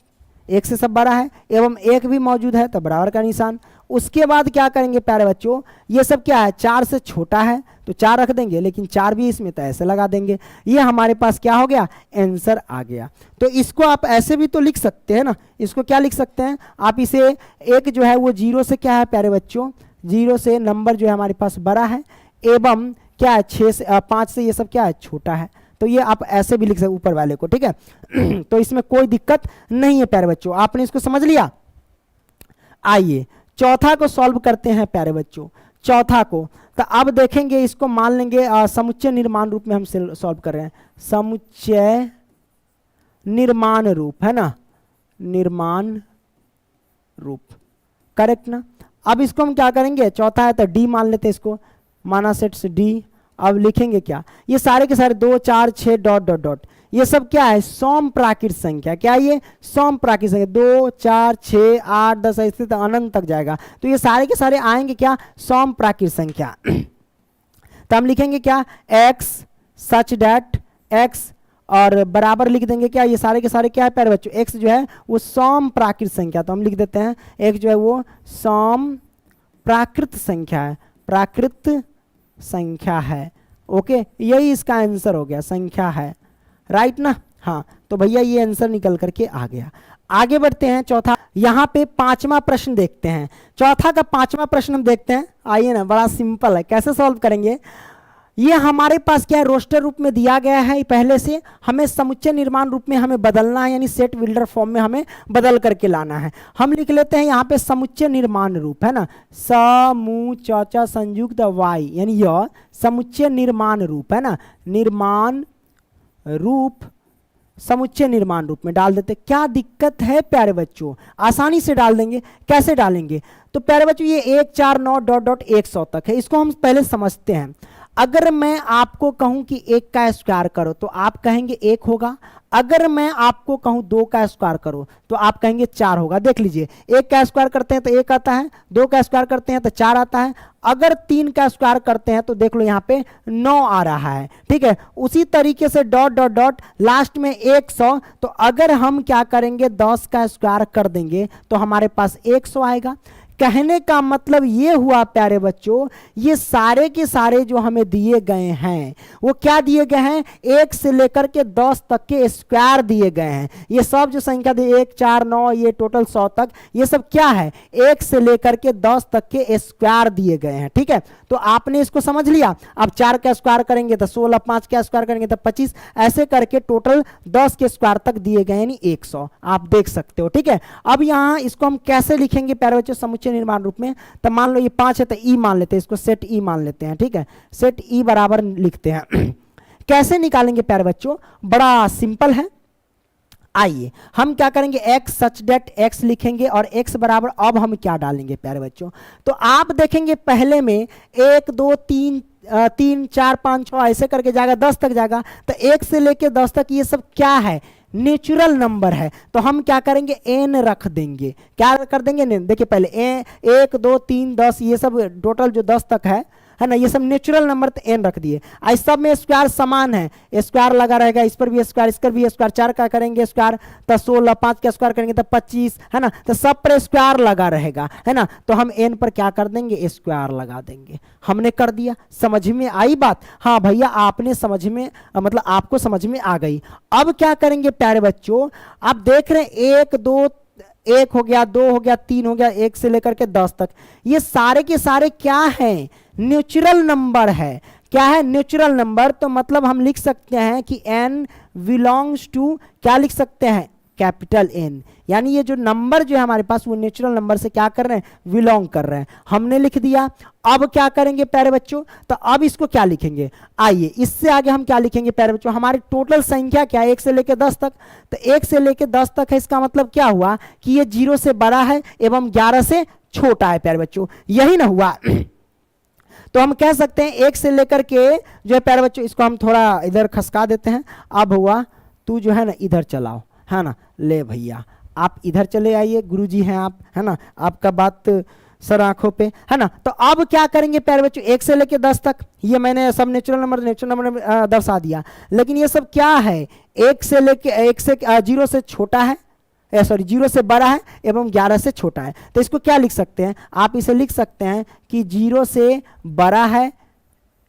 1 से सब बड़ा है, एवं 1 भी मौजूद है तो बराबर का निशान। उसके बाद क्या करेंगे प्यारे बच्चों, ये सब क्या है? 4 से छोटा है तो 4 रख देंगे, लेकिन 4 भी इसमें तो ऐसे लगा देंगे। ये हमारे पास क्या हो गया? आंसर आ गया। तो इसको आप ऐसे भी तो लिख सकते हैं ना। इसको क्या लिख सकते हैं आप? इसे एक जो है वो 0 से क्या है प्यारे बच्चों? 0 से नंबर जो है हमारे पास बड़ा है, एवं क्या है 6 से 5 से ये सब क्या है? छोटा है। तो ये आप ऐसे भी लिख सकते ऊपर वाले को, ठीक है। तो इसमें कोई दिक्कत नहीं है प्यारे बच्चों। आपने इसको समझ लिया? आइए चौथा को सॉल्व करते हैं प्यारे बच्चों। चौथा को तो अब देखेंगे, इसको मान लेंगे समुच्चय निर्माण रूप में हम सॉल्व कर रहे हैं। समुच्चय निर्माण रूप है ना, निर्माण रूप, करेक्ट ना। अब इसको हम क्या करेंगे, चौथा है तो डी मान लेते हैं इसको, माना सेट से डी। अब लिखेंगे क्या, ये सारे के सारे 2 4 6 डॉट डॉट डॉट, ये सब क्या है? सम प्राकृत संख्या। क्या ये? सम प्राकृत संख्या। 2 4 6 8 10 ऐसे तो अनंत तक जाएगा, तो ये सारे के सारे आएंगे क्या? सम प्राकृत संख्या। तो हम लिखेंगे क्या? x सच डैट x, और बराबर लिख देंगे क्या? ये सारे के सारे क्या है प्यारे बच्चों? x जो है वो सम प्राकृत संख्या, तो हम लिख देते हैं x जो है वो सम प्राकृत संख्या है, प्राकृत संख्या है। ओके, यही इसका आंसर हो गया, संख्या है, राइट ना। हाँ तो भैया ये आंसर निकल करके आ गया। आगे बढ़ते हैं चौथा, यहाँ पे 5वां प्रश्न देखते हैं। चौथा का 5वां प्रश्न हम देखते हैं। आइए ना, बड़ा सिंपल है, कैसे सॉल्व करेंगे। ये हमारे पास क्या है? रोस्टर रूप में दिया गया है पहले से, हमें समुच्चय निर्माण रूप में हमें बदलना है, यानी सेट बिल्डर फॉर्म में हमें बदल करके लाना है। हम लिख लेते हैं यहाँ पे समुच्चय निर्माण रूप है ना, समू चौचा संयुक्त वाई, यानी यह समुच्चय निर्माण रूप है ना, निर्माण रूप समुच्चय निर्माण रूप में डाल देते। क्या दिक्कत है प्यारे बच्चों? आसानी से डाल देंगे। कैसे डालेंगे? तो प्यारे बच्चों ये 1 4 9 डॉट डॉट 100 तक है, इसको हम पहले समझते हैं। अगर मैं आपको कहूं कि 1 का स्क्वायर करो तो आप कहेंगे 1 होगा। अगर मैं आपको कहूं 2 का स्क्वायर करो तो आप कहेंगे 4 होगा। देख लीजिए, 1 का स्क्वायर करते हैं तो 1 आता है, 2 का स्क्वायर करते हैं तो 4 आता है, अगर 3 का स्क्वायर करते हैं तो देख लो यहाँ पे 9 आ रहा है, ठीक है। उसी तरीके से डॉट डॉट डॉट लास्ट में 100, तो अगर हम क्या करेंगे 10 का स्क्वायर कर देंगे तो हमारे पास 100 आएगा। कहने का मतलब ये हुआ प्यारे बच्चों, ये सारे के सारे जो हमें दिए गए हैं वो क्या दिए गए हैं, 1 से लेकर के 10 तक के स्क्वायर दिए गए हैं। ये सब जो संख्या दी 1 4 9 ये टोटल 100 तक, ये सब क्या है, 1 से लेकर के 10 तक के स्क्वायर दिए गए हैं। ठीक है, तो आपने इसको समझ लिया। अब 4 का स्क्वायर करेंगे तो 16, 5 का स्क्वायर करेंगे तो 25, ऐसे करके टोटल 10 के स्क्वायर तक दिए गए यानी 100, आप देख सकते हो। ठीक है, अब यहाँ इसको हम कैसे लिखेंगे प्यारे बच्चों समुच्चय निर्माण रूप में, तो मान लो ये 5 है तो ई मान लेते हैं, इसको सेट ई मान लेते हैं। ठीक है, सेट ई बराबर लिखते हैं। कैसे निकालेंगे प्यारे बच्चों, बड़ा सिंपल है। आइए हम क्या करेंगे, x सच डेट x लिखेंगे और x बराबर अब हम क्या डालेंगे प्यारे बच्चों, तो आप देखेंगे पहले में 1 2 3 3 4 5 6 ऐसे करके जाएगा 10 तक जाएगा, तो 1 से लेके 10 तक ये सब क्या है, नेचुरल नंबर है। तो हम क्या करेंगे, n रख देंगे। क्या कर देंगे, देखिए पहले 1 2 3 10 ये सब टोटल जो 10 तक है ना, ये सब नेचुरल नंबर तो n रख दिए। इस सब में स्क्वायर समान है, स्क्वायर लगा रहेगा, इस पर भी स्क्वायर, इस पर भी स्क्वायर, 4 का करेंगे स्क्वायर तो 16, 5 का स्क्वायर करेंगे तो 25, है ना, तो सब पर स्क्वायर लगा रहेगा, है ना, तो हम n पर क्या कर देंगे, स्क्वायर लगा देंगे। हमने कर दिया, समझ में आई बात, हाँ भैया आपने समझ में, मतलब आपको समझ में आ गई। अब क्या करेंगे प्यारे बच्चों, आप देख रहे हैं 1 2 1 हो गया, 2 हो गया, 3 हो गया, 1 से लेकर के 10 तक, ये सारे के सारे क्या हैं, नेचुरल नंबर है। क्या है, नेचुरल नंबर। तो मतलब हम लिख सकते हैं कि n बिलोंग्स टू, क्या लिख सकते हैं, कैपिटल N, यानी ये जो नंबर जो है हमारे पास वो नेचुरल नंबर से क्या कर रहे हैं, बिलोंग कर रहे हैं। हमने लिख दिया। अब क्या करेंगे प्यारे बच्चों, तो अब इसको क्या लिखेंगे, आइए इससे आगे हम क्या लिखेंगे प्यारे बच्चों, हमारी टोटल संख्या क्या है 1 से लेकर 10 तक, तो 1 से लेकर 10 तक है, इसका मतलब क्या हुआ कि ये 0 से बड़ा है एवं 11 से छोटा है प्यारे बच्चों, यही ना हुआ। तो हम कह सकते हैं 1 से लेकर के जो है प्यारे बच्चों, इसको हम थोड़ा इधर खसका देते हैं। अब हुआ तू जो है ना इधर चलाओ, है ना, ले भैया आप इधर चले आइए, गुरुजी हैं आप, है ना, आपका बात सर आंखों पे, है ना। तो अब क्या करेंगे प्यारे बच्चों, 1 से लेके 10 तक ये मैंने सब नेचुरल नंबर दर्शा दिया, लेकिन ये सब क्या है, 1 से लेके 0 से छोटा है, सॉरी 0 से बड़ा है एवं 11 से छोटा है। तो इसको क्या लिख सकते हैं, आप इसे लिख सकते हैं कि 0 से बड़ा है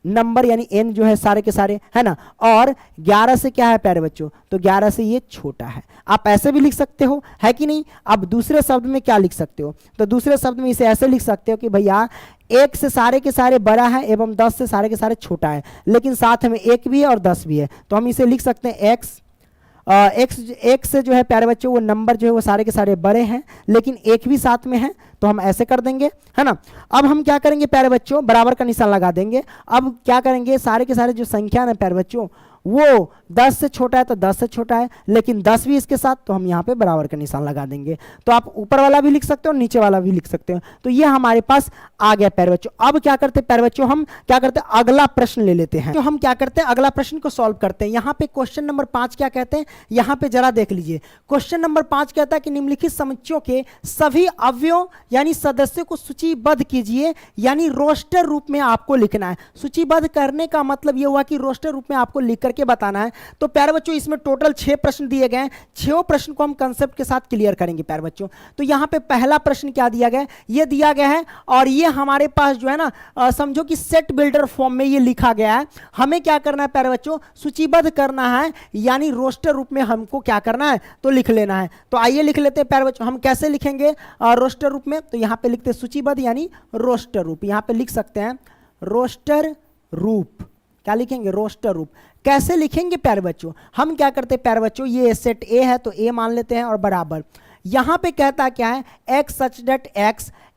नंबर यानी n जो है सारे के सारे, है ना, और 11 से क्या है प्यारे बच्चों, तो 11 से ये छोटा है। आप ऐसे भी लिख सकते हो, है कि नहीं। अब दूसरे शब्द में क्या लिख सकते हो, तो दूसरे शब्द में इसे ऐसे लिख सकते हो कि भैया 1 से सारे के सारे बड़ा है एवं 10 से सारे के सारे छोटा है, लेकिन साथ में 1 भी है और 10 भी है। तो हम इसे लिख सकते हैं x से जो है प्यारे बच्चों वो नंबर जो है वो सारे के सारे बड़े हैं, लेकिन 1 भी साथ में है, तो हम ऐसे कर देंगे, है ना। अब हम क्या करेंगे प्यारे बच्चों, बराबर का निशान लगा देंगे। अब क्या करेंगे, सारे के सारे जो संख्या है प्यारे बच्चों वो 10 से छोटा है तो 10 से छोटा है, लेकिन 10 भी इसके साथ, तो हम यहाँ पे बराबर का निशान लगा देंगे। तो आप ऊपर वाला भी लिख सकते हो, नीचे वाला भी लिख सकते हो। तो ये हमारे पास आ गया प्यारे बच्चों। अब क्या करते हैं प्यारे बच्चों, हम क्या करते हैं, अगला प्रश्न ले लेते हैं। तो हम क्या करते हैं, अगला प्रश्न को सॉल्व करते हैं। यहाँ पे क्वेश्चन नंबर 5 क्या कहते हैं, यहाँ पे जरा देख लीजिए। क्वेश्चन नंबर 5 कहता है कि निम्नलिखित समुच्चयों के सभी अवयवों यानी सदस्यों को सूचीबद्ध कीजिए, यानी रोस्टर रूप में आपको लिखना है। सूचीबद्ध करने का मतलब यह हुआ कि रोस्टर रूप में आपको लिख करके बताना है। तो प्यारे बच्चों इसमें टोटल 6 प्रश्न दिए गए हैं, 6 प्रश्न को हम कंसेप्ट के साथ क्लियर करेंगे प्यारे बच्चों। तो यहाँ पे पहला प्रश्न क्या दिया गया है, ये दिया गया है और ये हमारे पास जो है ना समझो कि सेट बिल्डर फॉर्म में ये लिखा गया है। हमें क्या करना है प्यारे बच्चों, सूचीबद्ध करना है, यानी रोस्टर रूप में हमको क्या करना है, तो लिख लेना है। तो आइए लिख लेते हैं प्यारे बच्चों, हम कैसे लिखेंगे रोस्टर रूप में। तो यहाँ पे लिखते हैं सूचीबद्ध यानी रोस्टर रूप, यहाँ पे लिख सकते हैं रोस्टर रूप। क्या लिखेंगे, रोस्टर रूप। कैसे लिखेंगे प्यारे बच्चों, हम क्या करते हैं प्यारे बच्चों, ये सेट ए है तो ए मान लेते हैं और बराबर यहाँ पे कहता क्या है, x सच डेट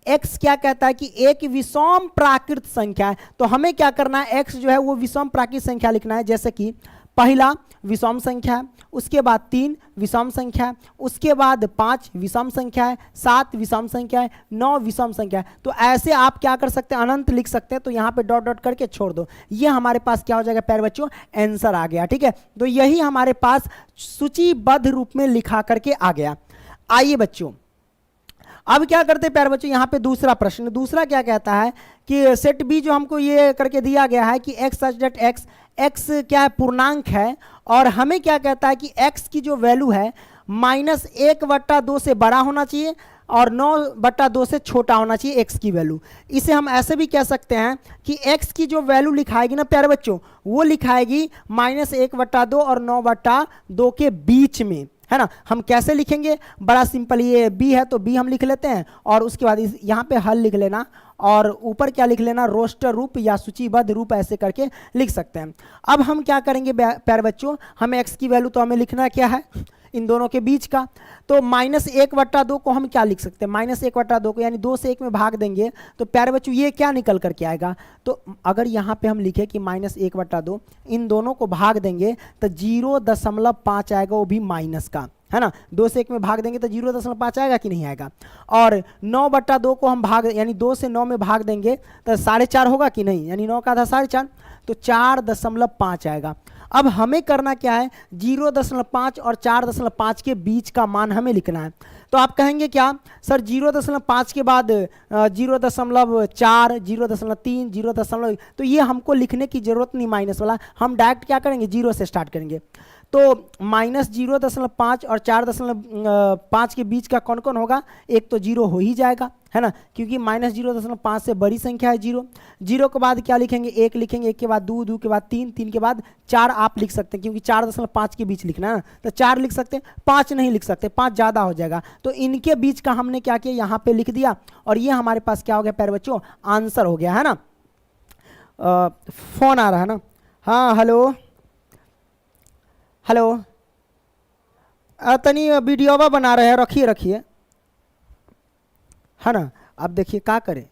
x क्या कहता है कि एक विषम प्राकृत संख्या है। तो हमें क्या करना है, x जो है वो विषम प्राकृत संख्या लिखना है। जैसे कि पहला विषम संख्या है, उसके बाद 3 विषम संख्या है, उसके बाद 5 विषम संख्या है, 7 विषम संख्या है, 9 विषम संख्या है। तो ऐसे आप क्या कर सकते हैं, अनंत लिख सकते हैं। तो यहाँ पे डॉट डॉट करके छोड़ दो, ये हमारे पास क्या हो जाएगा प्यारे बच्चों, आंसर आ गया। ठीक है, तो यही हमारे पास सूचीबद्ध रूप में लिखा करके आ गया। आइए बच्चों अब क्या करते हैं प्यारे बच्चों, यहाँ पे दूसरा प्रश्न, दूसरा क्या कहता है कि सेट बी जो हमको ये करके दिया गया है कि x सच डेट x क्या है, पूर्णांक है, और हमें क्या कहता है कि x की जो वैल्यू है -1/2 से बड़ा होना चाहिए, और 9/2 से छोटा होना चाहिए x की वैल्यू। इसे हम ऐसे भी कह सकते हैं कि x की जो वैल्यू लिखाएगी ना प्यारे बच्चों, वो लिखाएगी -1/2 और 9/2 के बीच में, है ना। हम कैसे लिखेंगे, बड़ा सिंपल, ये b है तो b हम लिख लेते हैं और उसके बाद यहाँ पे हल लिख लेना और ऊपर क्या लिख लेना, रोस्टर रूप या सूचीबद्ध रूप, ऐसे करके लिख सकते हैं। अब हम क्या करेंगे प्यारे बच्चों, हमें x की वैल्यू तो हमें लिखना क्या है, इन दोनों के बीच का, तो -1/2 को हम क्या लिख सकते हैं, -1/2 को यानी 2 से 1 में भाग देंगे तो प्यारे बच्चों ये क्या निकल करके आएगा। तो अगर यहाँ पे हम लिखे कि -1/2, इन दोनों को भाग देंगे तो 0.5 आएगा, वो भी माइनस का, है ना। 2 से 1 में भाग देंगे तो 0.5 आएगा कि नहीं आएगा। और 9/2 को हम भाग यानी 2 से 9 में भाग देंगे तो 4.5 होगा कि नहीं, यानी 9 का आधा 4.5, तो 4.5 आएगा। अब हमें करना क्या है, 0.5 और 4.5 के बीच का मान हमें लिखना है। तो आप कहेंगे क्या सर, 0.5 के बाद 0.4, 0.3, 0, तो ये हमको लिखने की जरूरत नहीं माइनस वाला, हम डायरेक्ट क्या करेंगे, 0 से स्टार्ट करेंगे। तो -0.5 और 4.5 के बीच का कौन कौन होगा, एक तो 0 हो ही जाएगा, है ना, क्योंकि -0.5 से बड़ी संख्या है 0। 0 के बाद क्या लिखेंगे, 1 लिखेंगे, 1 के बाद 2, 2 के बाद 3, 3 के बाद 4 आप लिख सकते हैं, क्योंकि 4.5 के बीच लिखना है ना, तो 4 लिख सकते हैं, 5 नहीं लिख सकते, 5 ज़्यादा हो जाएगा। तो इनके बीच का हमने क्या किया, यहाँ पे लिख दिया और ये हमारे पास क्या हो गया प्यारे बच्चों, आंसर हो गया, है ना। फोन आ रहा है ना, हाँ हेलो हेलो, तनी वीडियोवा बना रहे हैं, रखिए रखिए, है ना। अब देखिए क्या करें,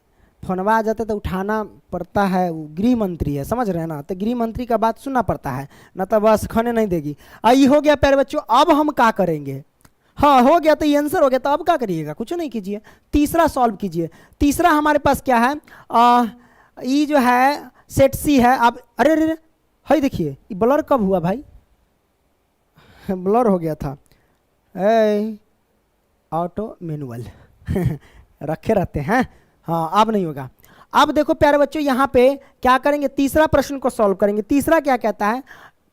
फोनवा आ जाता तो उठाना पड़ता है, वो गृह मंत्री है, समझ रहे हैं ना, तो गृह मंत्री का बात सुनना पड़ता है, ना तो बस खाने नहीं देगी। आई हो गया प्यारे बच्चों, अब हम क्या करेंगे, हाँ हो गया, तो ये आंसर हो गया, तो अब क्या करिएगा, कुछ नहीं कीजिए, तीसरा सॉल्व कीजिए। तीसरा हमारे पास क्या है, ये जो है सेट सी है। अब अरे अरे हाई देखिए, ये ब्लर कब हुआ भाई, ब्लर हो गया था, ऑटो मैनुअल रखे रहते हैं, हाँ अब नहीं होगा। अब देखो प्यारे बच्चों, यहाँ पे क्या करेंगे, तीसरा प्रश्न को सॉल्व करेंगे। तीसरा क्या कहता है,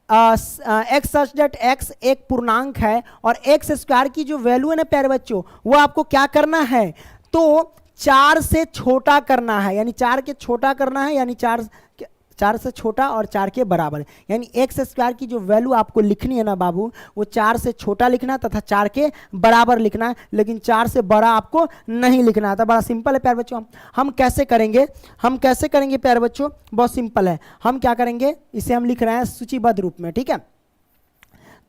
एक्स सच दैट एक्स एक पूर्णांक है और एक्स स्क्वायर की जो वैल्यू है ना प्यारे बच्चों, वो आपको क्या करना है, तो 4 से छोटा करना है, यानी 4 के छोटा करना है, यानी 4 से छोटा और 4 के बराबर, यानी एक्स स्क्वायर की जो वैल्यू आपको लिखनी है ना बाबू, वो 4 से छोटा लिखना है तथा 4 के बराबर लिखना है, लेकिन 4 से बड़ा आपको नहीं लिखना है। तो बड़ा सिंपल है प्यारे बच्चों, हम कैसे करेंगे, प्यारे बच्चों, बहुत सिंपल है। हम क्या करेंगे, इसे हम लिख रहे हैं सूचीबद्ध रूप में, ठीक है।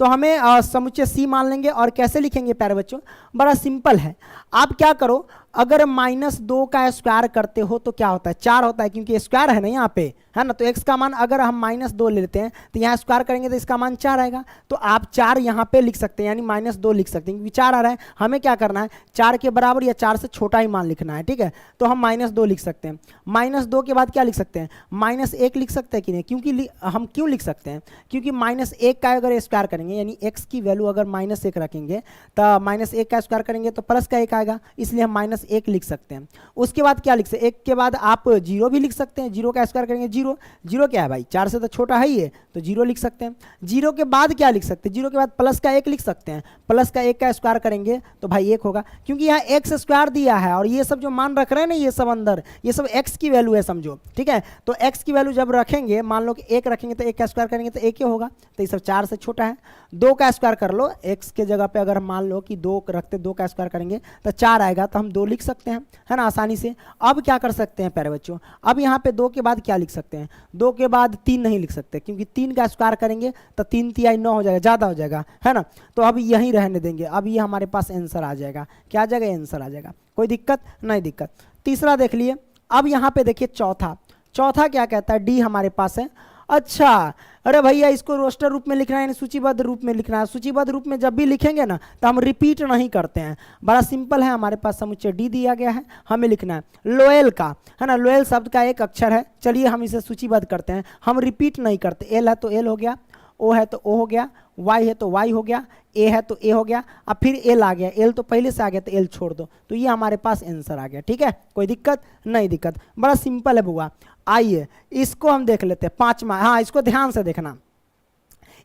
तो हमें समुच्चय सी मान लेंगे और कैसे लिखेंगे प्यारे बच्चों, बड़ा सिंपल है। आप क्या करो, अगर -2 का स्क्वायर करते हो तो क्या होता है, 4 होता है, क्योंकि स्क्वायर है ना यहाँ पे, है ना। तो x का मान अगर हम -2 लेते हैं तो यहाँ स्क्वायर करेंगे तो इसका मान 4 आएगा। तो आप 4 यहाँ पे लिख सकते हैं, यानी -2 लिख सकते हैं, क्योंकि 4 आ रहा है। हमें क्या करना है, 4 के बराबर या 4 से छोटा ही मान लिखना है, ठीक है। तो हम -2 लिख सकते हैं। -2 के बाद क्या लिख सकते हैं, -1 लिख सकते हैं कि नहीं, क्योंकि हम क्यों लिख सकते हैं, क्योंकि -1 का अगर स्क्वायर करेंगे, यानी x की वैल्यू अगर -1 रखेंगे तो -1 का स्क्वायर करेंगे तो प्लस का 1 आएगा, इसलिए हम -1 लिख सकते हैं। उसके बाद क्या लिख सकते हैं, 1 के बाद आप 0 भी लिख सकते हैं, 0 का स्क्वायर करेंगे 0, 0 क्या है भाई, 4 से तो छोटा है ही है, तो 0 लिख सकते हैं। 0 के बाद क्या लिख सकते हैं, 0 के बाद प्लस का 1 लिख सकते हैं, प्लस का 1 का स्क्वायर करेंगे तो भाई 1 होगा, क्योंकि यहाँ एक्स स्क्वायर दिया है और ये सब जो मान रख रहे हैं ना, ये सब अंदर, ये सब x की वैल्यू है समझो, ठीक है। तो x की वैल्यू जब रखेंगे, मान लो कि 1 रखेंगे तो 1 का स्क्वायर करेंगे तो 1 ही होगा, तो ये सब 4 से छोटा है। 2 का स्क्वायर कर लो, x के जगह पे अगर मान लो कि 2 रखते, 2 का स्क्वायर करेंगे तो 4 आएगा, तो हम 2 लिख सकते हैं, है ना, आसानी से। अब क्या कर सकते हैं प्यारे बच्चों, अब यहाँ पे 2 के बाद क्या लिख सकते हैं, 2 के बाद 3 नहीं लिख सकते, क्योंकि 3 का स्क्वायर करेंगे तो 3 तिहाई 9 हो जाएगा, ज़्यादा हो जाएगा, है ना। तो अब यहीं रहने देंगे, अब ये हमारे पास आंसर आ जाएगा, क्या आ जाएगा, आंसर आ जाएगा, कोई दिक्कत नहीं दिक्कत। तीसरा देख लिए। अब यहाँ पे देखिए चौथा क्या कहता है, डी हमारे पास है। अच्छा, अरे भैया इसको रोस्टर रूप में लिखना है, यानी सूचीबद्ध रूप में लिखना है। सूचीबद्ध रूप में जब भी लिखेंगे ना तो हम रिपीट नहीं करते हैं, बड़ा सिंपल है। हमारे पास समुच्चय डी दिया गया है, हमें लिखना है लोएल का, है ना। लोएल शब्द का एक अक्षर है, चलिए हम इसे सूचीबद्ध करते हैं, हम रिपीट नहीं करते। एल है तो एल हो गया, ओ है तो ओ हो गया, वाई है तो वाई हो गया, ए है तो ए हो गया, अब फिर एल आ गया, एल तो पहले से आ गया तो एल छोड़ दो, तो ये हमारे पास आंसर आ गया, ठीक है, कोई दिक्कत नहीं दिक्कत, बड़ा सिंपल है बुआ। आइए इसको हम देख लेते हैं, 5वां, हाँ इसको ध्यान से देखना।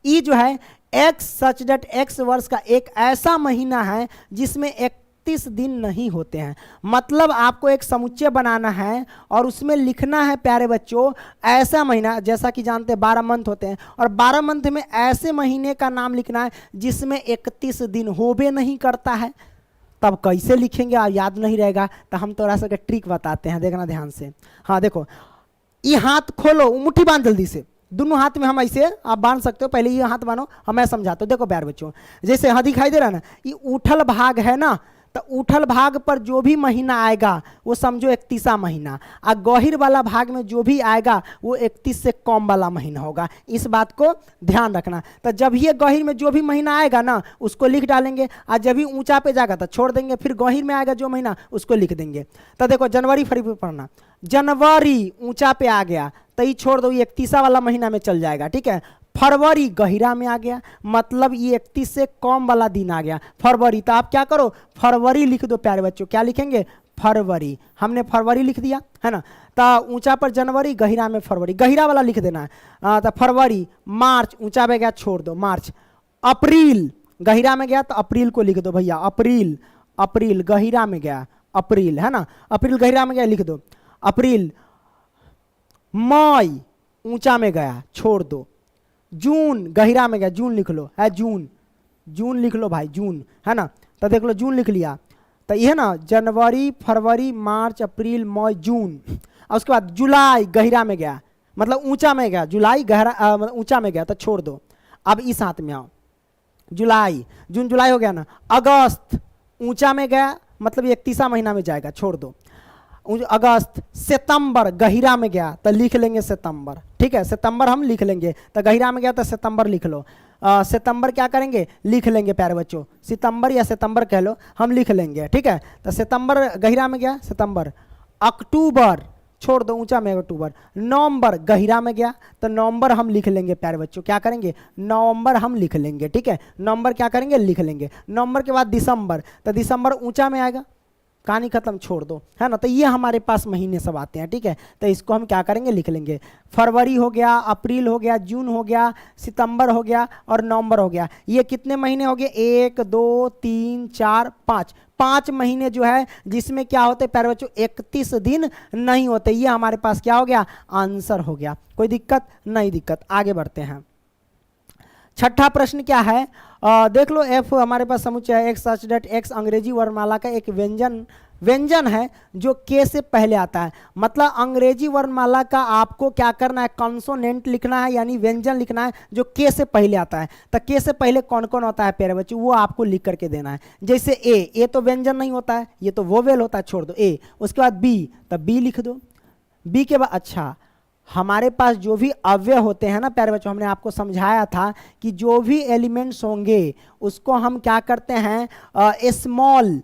ई जो है एक्स सच दैट एक्स वर्ष का एक ऐसा महीना है जिसमें 31 दिन नहीं होते हैं। मतलब आपको एक समुच्चय बनाना है और उसमें लिखना है प्यारे बच्चों ऐसा महीना, जैसा कि जानते हैं 12 मंथ होते हैं, और 12 मंथ में ऐसे महीने का नाम लिखना है जिसमें 31 दिन होबे नहीं करता है। तब कैसे लिखेंगे, आप याद नहीं रहेगा तो हम थोड़ा सा ट्रिक बताते हैं, देखना ध्यान से। हाँ देखो, ये हाथ खोलो, मुट्ठी बांध जल्दी से, दोनों हाथ में हम ऐसे आप बांध सकते हो, पहले ये हाथ बांधो, हम मैं समझाता हूँ। देखो प्यारे बच्चों, जैसे यहाँ दिखाई दे रहा है ना, ये उठल भाग है ना, तो उठल भाग पर जो भी महीना आएगा वो समझो 31वां महीना, और गहिर वाला भाग में जो भी आएगा वो 31 से कम वाला महीना होगा। इस बात को ध्यान रखना। तो जब ये गहिर में जो भी महीना आएगा ना उसको लिख डालेंगे, और जब भी ऊंचा पे जाएगा तो छोड़ देंगे, फिर गहिर में आएगा जो महीना उसको लिख देंगे। तो देखो जनवरी फरवरी पढ़ना, जनवरी ऊंचा पे आ गया तो ये छोड़ दो, ये 31वां वाला महीना में चल जाएगा, ठीक है। फरवरी गहिरा में आ गया, मतलब ये 31 से कम वाला दिन आ गया फरवरी। तो आप क्या करो, फरवरी लिख दो प्यारे बच्चों। क्या लिखेंगे, फरवरी। हमने फरवरी लिख दिया है ना। तो ऊंचा पर जनवरी, गहिरा में फरवरी, गहिरा वाला लिख देना है। तो फरवरी, मार्च ऊंचा में गया छोड़ दो, मार्च। अप्रैल गहिरा में गया तो अप्रैल को लिख दो भैया, अप्रैल। अप्रैल गहिरा में गया, अप्रैल है ना, अप्रैल गहिरा में गया लिख दो, अप्रैल। मई ऊंचा में गया छोड़ दो, जून गहिरा में गया, जून लिख लो, है जून, जून लिख लो भाई, जून है ना। तो देख लो जून लिख लिया। तो ये ना जनवरी फरवरी मार्च अप्रैल मई जून, और उसके बाद जुलाई गहिरा में गया, मतलब ऊंचा में गया, जुलाई गहरा मतलब ऊंचा में गया तो छोड़ दो। अब इस हाथ में आओ, जुलाई, जून जुलाई हो गया ना। अगस्त ऊंचा में गया, मतलब 31वां महीना में जाएगा, छोड़ दो। अगस्त, सितंबर गहिरा में गया तो लिख लेंगे सितंबर, ठीक है, सितंबर हम लिख लेंगे। तो गहिरा में गया तो सितंबर लिख लो। सितंबर क्या करेंगे, लिख लेंगे प्यारे बच्चों, सितंबर या सितंबर कह लो, हम लिख लेंगे, ठीक है। तो सितंबर गहिरा में गया, सितंबर। अक्टूबर छोड़ दो, ऊंचा में अक्टूबर। नवंबर गहिरा में गया तो नवंबर हम लिख लेंगे प्यारे बच्चों, क्या करेंगे, नवंबर हम लिख लेंगे, ठीक है। नवंबर क्या करेंगे, लिख लेंगे। नवंबर के बाद दिसंबर, तो दिसंबर ऊंचा में आएगा, कहानी खत्म, छोड़ दो, है ना। तो ये हमारे पास महीने सब आते हैं, ठीक है। तो इसको हम क्या करेंगे, लिख लेंगे। फरवरी हो गया, अप्रैल हो गया, जून हो गया, सितंबर हो गया और नवंबर हो गया। ये कितने महीने हो गए, 1 2 3 4 5, 5 महीने जो है जिसमें क्या होते हैं प्यारे बच्चों, 31 दिन नहीं होते। ये हमारे पास क्या हो गया, आंसर हो गया। कोई दिक्कत नहीं, दिक्कत। आगे बढ़ते हैं। छठा प्रश्न क्या है, देख लो। एफ हमारे पास समुच्चय है, एक्स सच दैट एक्स अंग्रेजी वर्णमाला का एक व्यंजन है जो के से पहले आता है। मतलब अंग्रेजी वर्णमाला का आपको क्या करना है, कॉन्सोनेंट लिखना है, यानी व्यंजन लिखना है जो के से पहले आता है। तो के से पहले कौन कौन होता है प्यारे बच्चों, वो आपको लिख करके देना है। जैसे ए तो व्यंजन नहीं होता है, ये तो वोवेल होता है, छोड़ दो ए। उसके बाद बी, तो बी लिख दो। बी के बाद अच्छा, हमारे पास जो भी अव्यय होते हैं ना प्यारे बच्चों, हमने आपको समझाया था कि जो भी एलिमेंट्स होंगे उसको हम क्या करते हैं, स्मॉल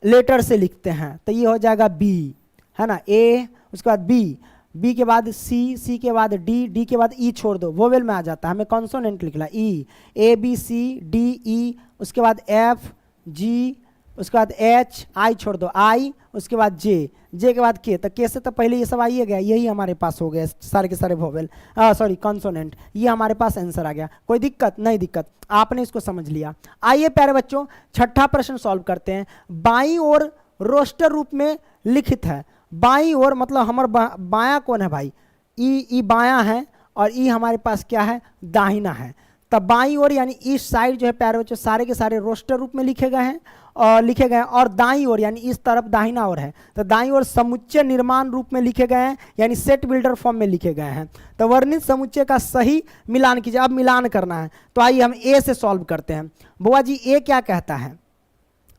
लेटर से लिखते हैं। तो ये हो जाएगा बी, है ना, ए, उसके बाद बी, बी के बाद सी, सी के बाद डी, डी के बाद ई छोड़ दो, वोवेल में आ जाता है, हमें कॉन्सोनेंट लिखना, ई, A B C D E, उसके बाद एफ जी, उसके बाद एच, आई छोड़ दो, आई, उसके बाद जे, जे के बाद के। तो के से तो पहले ये सब आइए गया, यही हमारे पास हो गया सारे के सारे वोवेल, सॉरी कॉन्सोनेंट। ये हमारे पास आंसर आ गया। कोई दिक्कत नहीं, दिक्कत, आपने इसको समझ लिया। आइए प्यारे बच्चों छठा प्रश्न सॉल्व करते हैं। बाईं ओर रोस्टर रूप में लिखित है। बाईं ओर मतलब हमारा बायां कौन है भाई, ई बायां है और ई हमारे पास क्या है, दाहिना है। तब बाईं ओर यानी इस साइड जो है प्यारे बच्चों सारे के सारे रोस्टर रूप में लिखे गए हैं और दाईं ओर यानी इस तरफ दाहिना ओर है तो दाईं ओर समुच्चय निर्माण रूप में लिखे गए हैं, यानी सेट बिल्डर फॉर्म में लिखे गए हैं। तो वर्णित समुच्चय का सही मिलान कीजिए। अब मिलान करना है तो आइए हम ए से सॉल्व करते हैं। बुआ जी ए क्या कहता है,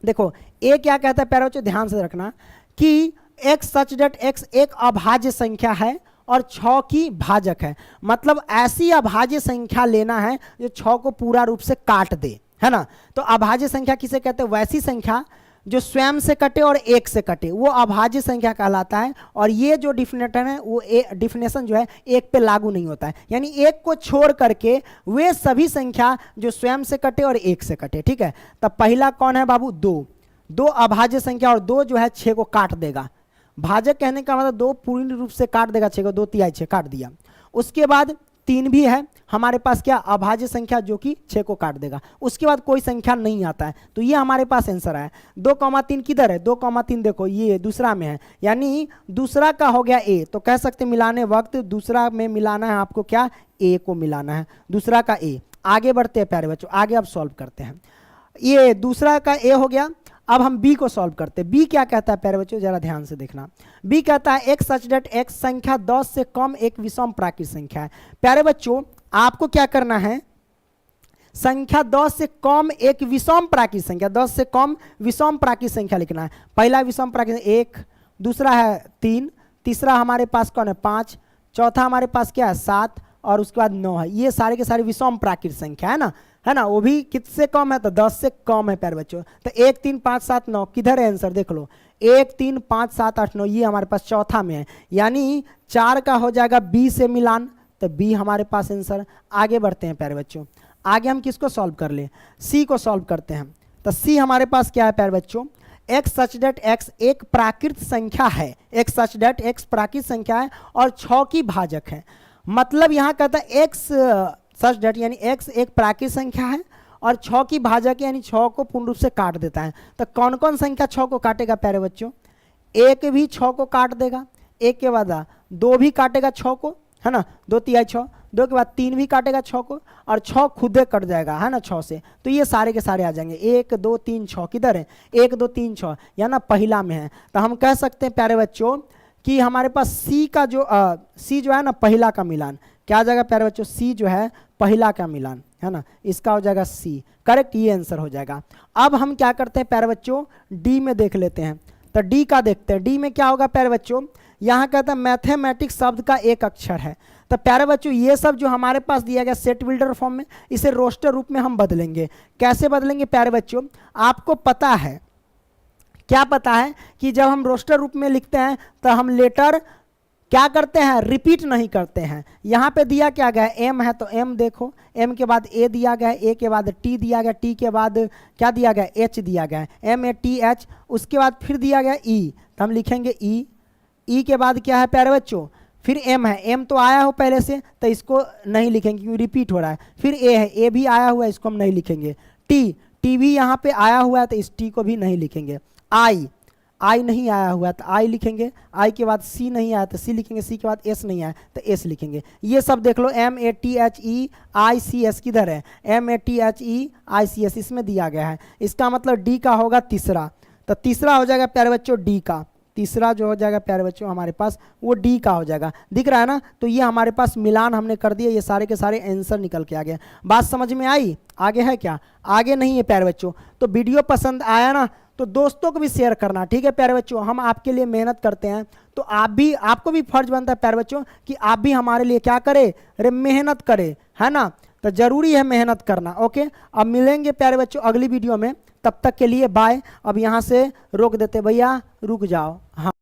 देखो ए क्या कहता है प्यारे बच्चों, ध्यान से रखना कि एक्स सच डेट एक्स एक अभाज्य संख्या है और 6 की भाजक है। मतलब ऐसी अभाज्य संख्या लेना है जो 6 को पूरा रूप से काट दे, है ना। तो अभाज्य संख्या किसे कहते हैं, वैसी संख्या जो स्वयं से कटे और एक से कटे, वो अभाज्य संख्या कहलाता है। और ये जो डिफिनेशन है वो डिफिनेशन जो है एक पे लागू नहीं होता है, यानी एक को छोड़ करके वे सभी संख्या जो स्वयं से कटे और एक से कटे, ठीक है। तब पहला कौन है बाबू, दो अभाज्य संख्या, और 2 जो है 6 को काट देगा। भाजक कहने का मतलब 2 पूर्ण रूप से काट देगा 6 को, 2 तिहाई 6 काट दिया। उसके बाद 3 भी है, हमारे पास क्या अभाज्य संख्या जो कि 6 को काट देगा, उसके बाद कोई संख्या नहीं आता है। तो ये हमारे पास आंसर है। 2,3 किधर है, 2,3 देखो ये दूसरा में है, यानी दूसरा का हो गया ए। तो कह सकते मिलाने वक्त दूसरा में मिलाना है आपको, क्या ए को मिलाना है, दूसरा का ए। आगे बढ़ते हैं प्यारे बच्चों, आगे अब सॉल्व करते हैं। ये दूसरा का ए हो गया। अब हम बी को सॉल्व करते हैं। बी क्या कहता है प्यारे बच्चों, जरा ध्यान से देखना। बी कहता है एक्स सच डेट एक्स संख्या 10 से कम एक विषम प्राकृत संख्या है। प्यारे बच्चों आपको क्या करना है, संख्या 10 से कम एक विषम प्राकृत संख्या, 10 से कम विषम प्राकृत संख्या लिखना है। पहला विषम प्राकृत 1, दूसरा है 3, तीसरा हमारे पास कौन है 5, चौथा हमारे पास क्या है 7 और उसके बाद 9 है। ये सारे के सारे विषम प्राकृत संख्या है ना, वो भी किससे कम है तो 10 से कम है प्यारे बच्चों। तो 1, 3, 5, 7, 9 किधर है आंसर देख लो, 1, 3, 5, 7, 8, 9 ये हमारे पास चौथा में है, यानी 4 का हो जाएगा बी से मिलान, तो बी हमारे पास आंसर। आगे बढ़ते हैं प्यारे बच्चों, आगे हम किसको सॉल्व कर ले, सी को सॉल्व करते हैं। तो सी हमारे पास क्या है प्यारे बच्चों, एक्स सच डेट एक्स एक प्राकृत संख्या है, एक्स सच डेट एक्स प्राकृत संख्या है और 6 की भाजक है। मतलब यहाँ कहता है एक्स सच डेट यानी एक्स एक प्राकृत संख्या है और 6 की भाजक यानी 6 को पूर्ण रूप से काट देता है। तो कौन कौन संख्या 6 को काटेगा प्यारे बच्चों, एक भी 6 को काट देगा, एक के बाद 2 भी काटेगा 6 को, है ना, 2 तिहाई 6, 2 के बाद 3 भी काटेगा 6 को और 6 खुदे कट जाएगा, है ना 6 से। तो ये सारे के सारे आ जाएंगे, 1, 2, 3, 6 किधर है, 1, 2, 3, 6 या ना पहिला में है। तो हम कह सकते हैं प्यारे बच्चों कि हमारे पास सी का जो सी जो है ना पहिला का मिलान, क्या आ जाएगा प्यारे बच्चों, सी जो है पहिला का मिलान, है ना, इसका हो जाएगा सी, करेक्ट, ये आंसर हो जाएगा। अब हम क्या करते हैं प्यारे बच्चों, डी में देख लेते हैं। तो डी का देखते हैं, डी में क्या होगा प्यारे बच्चों, यहाँ कहता है मैथमेटिक्स शब्द का एक अक्षर है। तो प्यारे बच्चों ये सब जो हमारे पास दिया गया सेट बिल्डर फॉर्म में, इसे रोस्टर रूप में हम बदलेंगे। कैसे बदलेंगे प्यारे बच्चों, आपको पता है, क्या पता है कि जब हम रोस्टर रूप में लिखते हैं तो हम लेटर क्या करते हैं, रिपीट नहीं करते हैं। यहाँ पे दिया क्या गया है, एम है तो एम देखो, एम के बाद ए दिया गया है, ए के बाद टी दिया गया, टी के बाद क्या दिया गया, एच दिया गया है, एम ए टी एच, उसके बाद फिर दिया गया ई, तो हम लिखेंगे ई, ई के बाद क्या है प्यारे बच्चों, फिर एम है, एम तो आया हो पहले से तो इसको नहीं लिखेंगे क्योंकि रिपीट हो रहा है, फिर ए है, ए भी आया हुआ है इसको हम नहीं लिखेंगे, टी, टी भी यहाँ पे आया हुआ है तो इस टी को भी नहीं लिखेंगे, आई, आई नहीं आया हुआ है तो आई लिखेंगे, आई के बाद सी नहीं आया तो सी लिखेंगे, सी के बाद एस नहीं आया तो एस लिखेंगे। ये सब देख लो, M A T H E I C S किधर है, M A T H E I C S इसमें दिया गया है। इसका मतलब डी का होगा तीसरा, तो तीसरा हो जाएगा प्यारे बच्चों डी का, तीसरा जो हो जाएगा प्यारे बच्चों हमारे पास वो डी का हो जाएगा, दिख रहा है ना। तो ये हमारे पास मिलान हमने कर दिया, ये सारे के सारे आंसर निकल के आ गए। बात समझ में आई, आगे है क्या, आगे नहीं है प्यारे बच्चों। तो वीडियो पसंद आया ना तो दोस्तों को भी शेयर करना, ठीक है प्यारे बच्चों। हम आपके लिए मेहनत करते हैं तो आप भी, आपको भी फर्ज बनता है प्यारे बच्चों कि आप भी हमारे लिए क्या करें, अरे मेहनत करें, है ना। तो जरूरी है मेहनत करना, ओके। अब मिलेंगे प्यारे बच्चों अगली वीडियो में, तब तक के लिए बाय। अब यहाँ से रोक देते भैया, रुक जाओ, हाँ।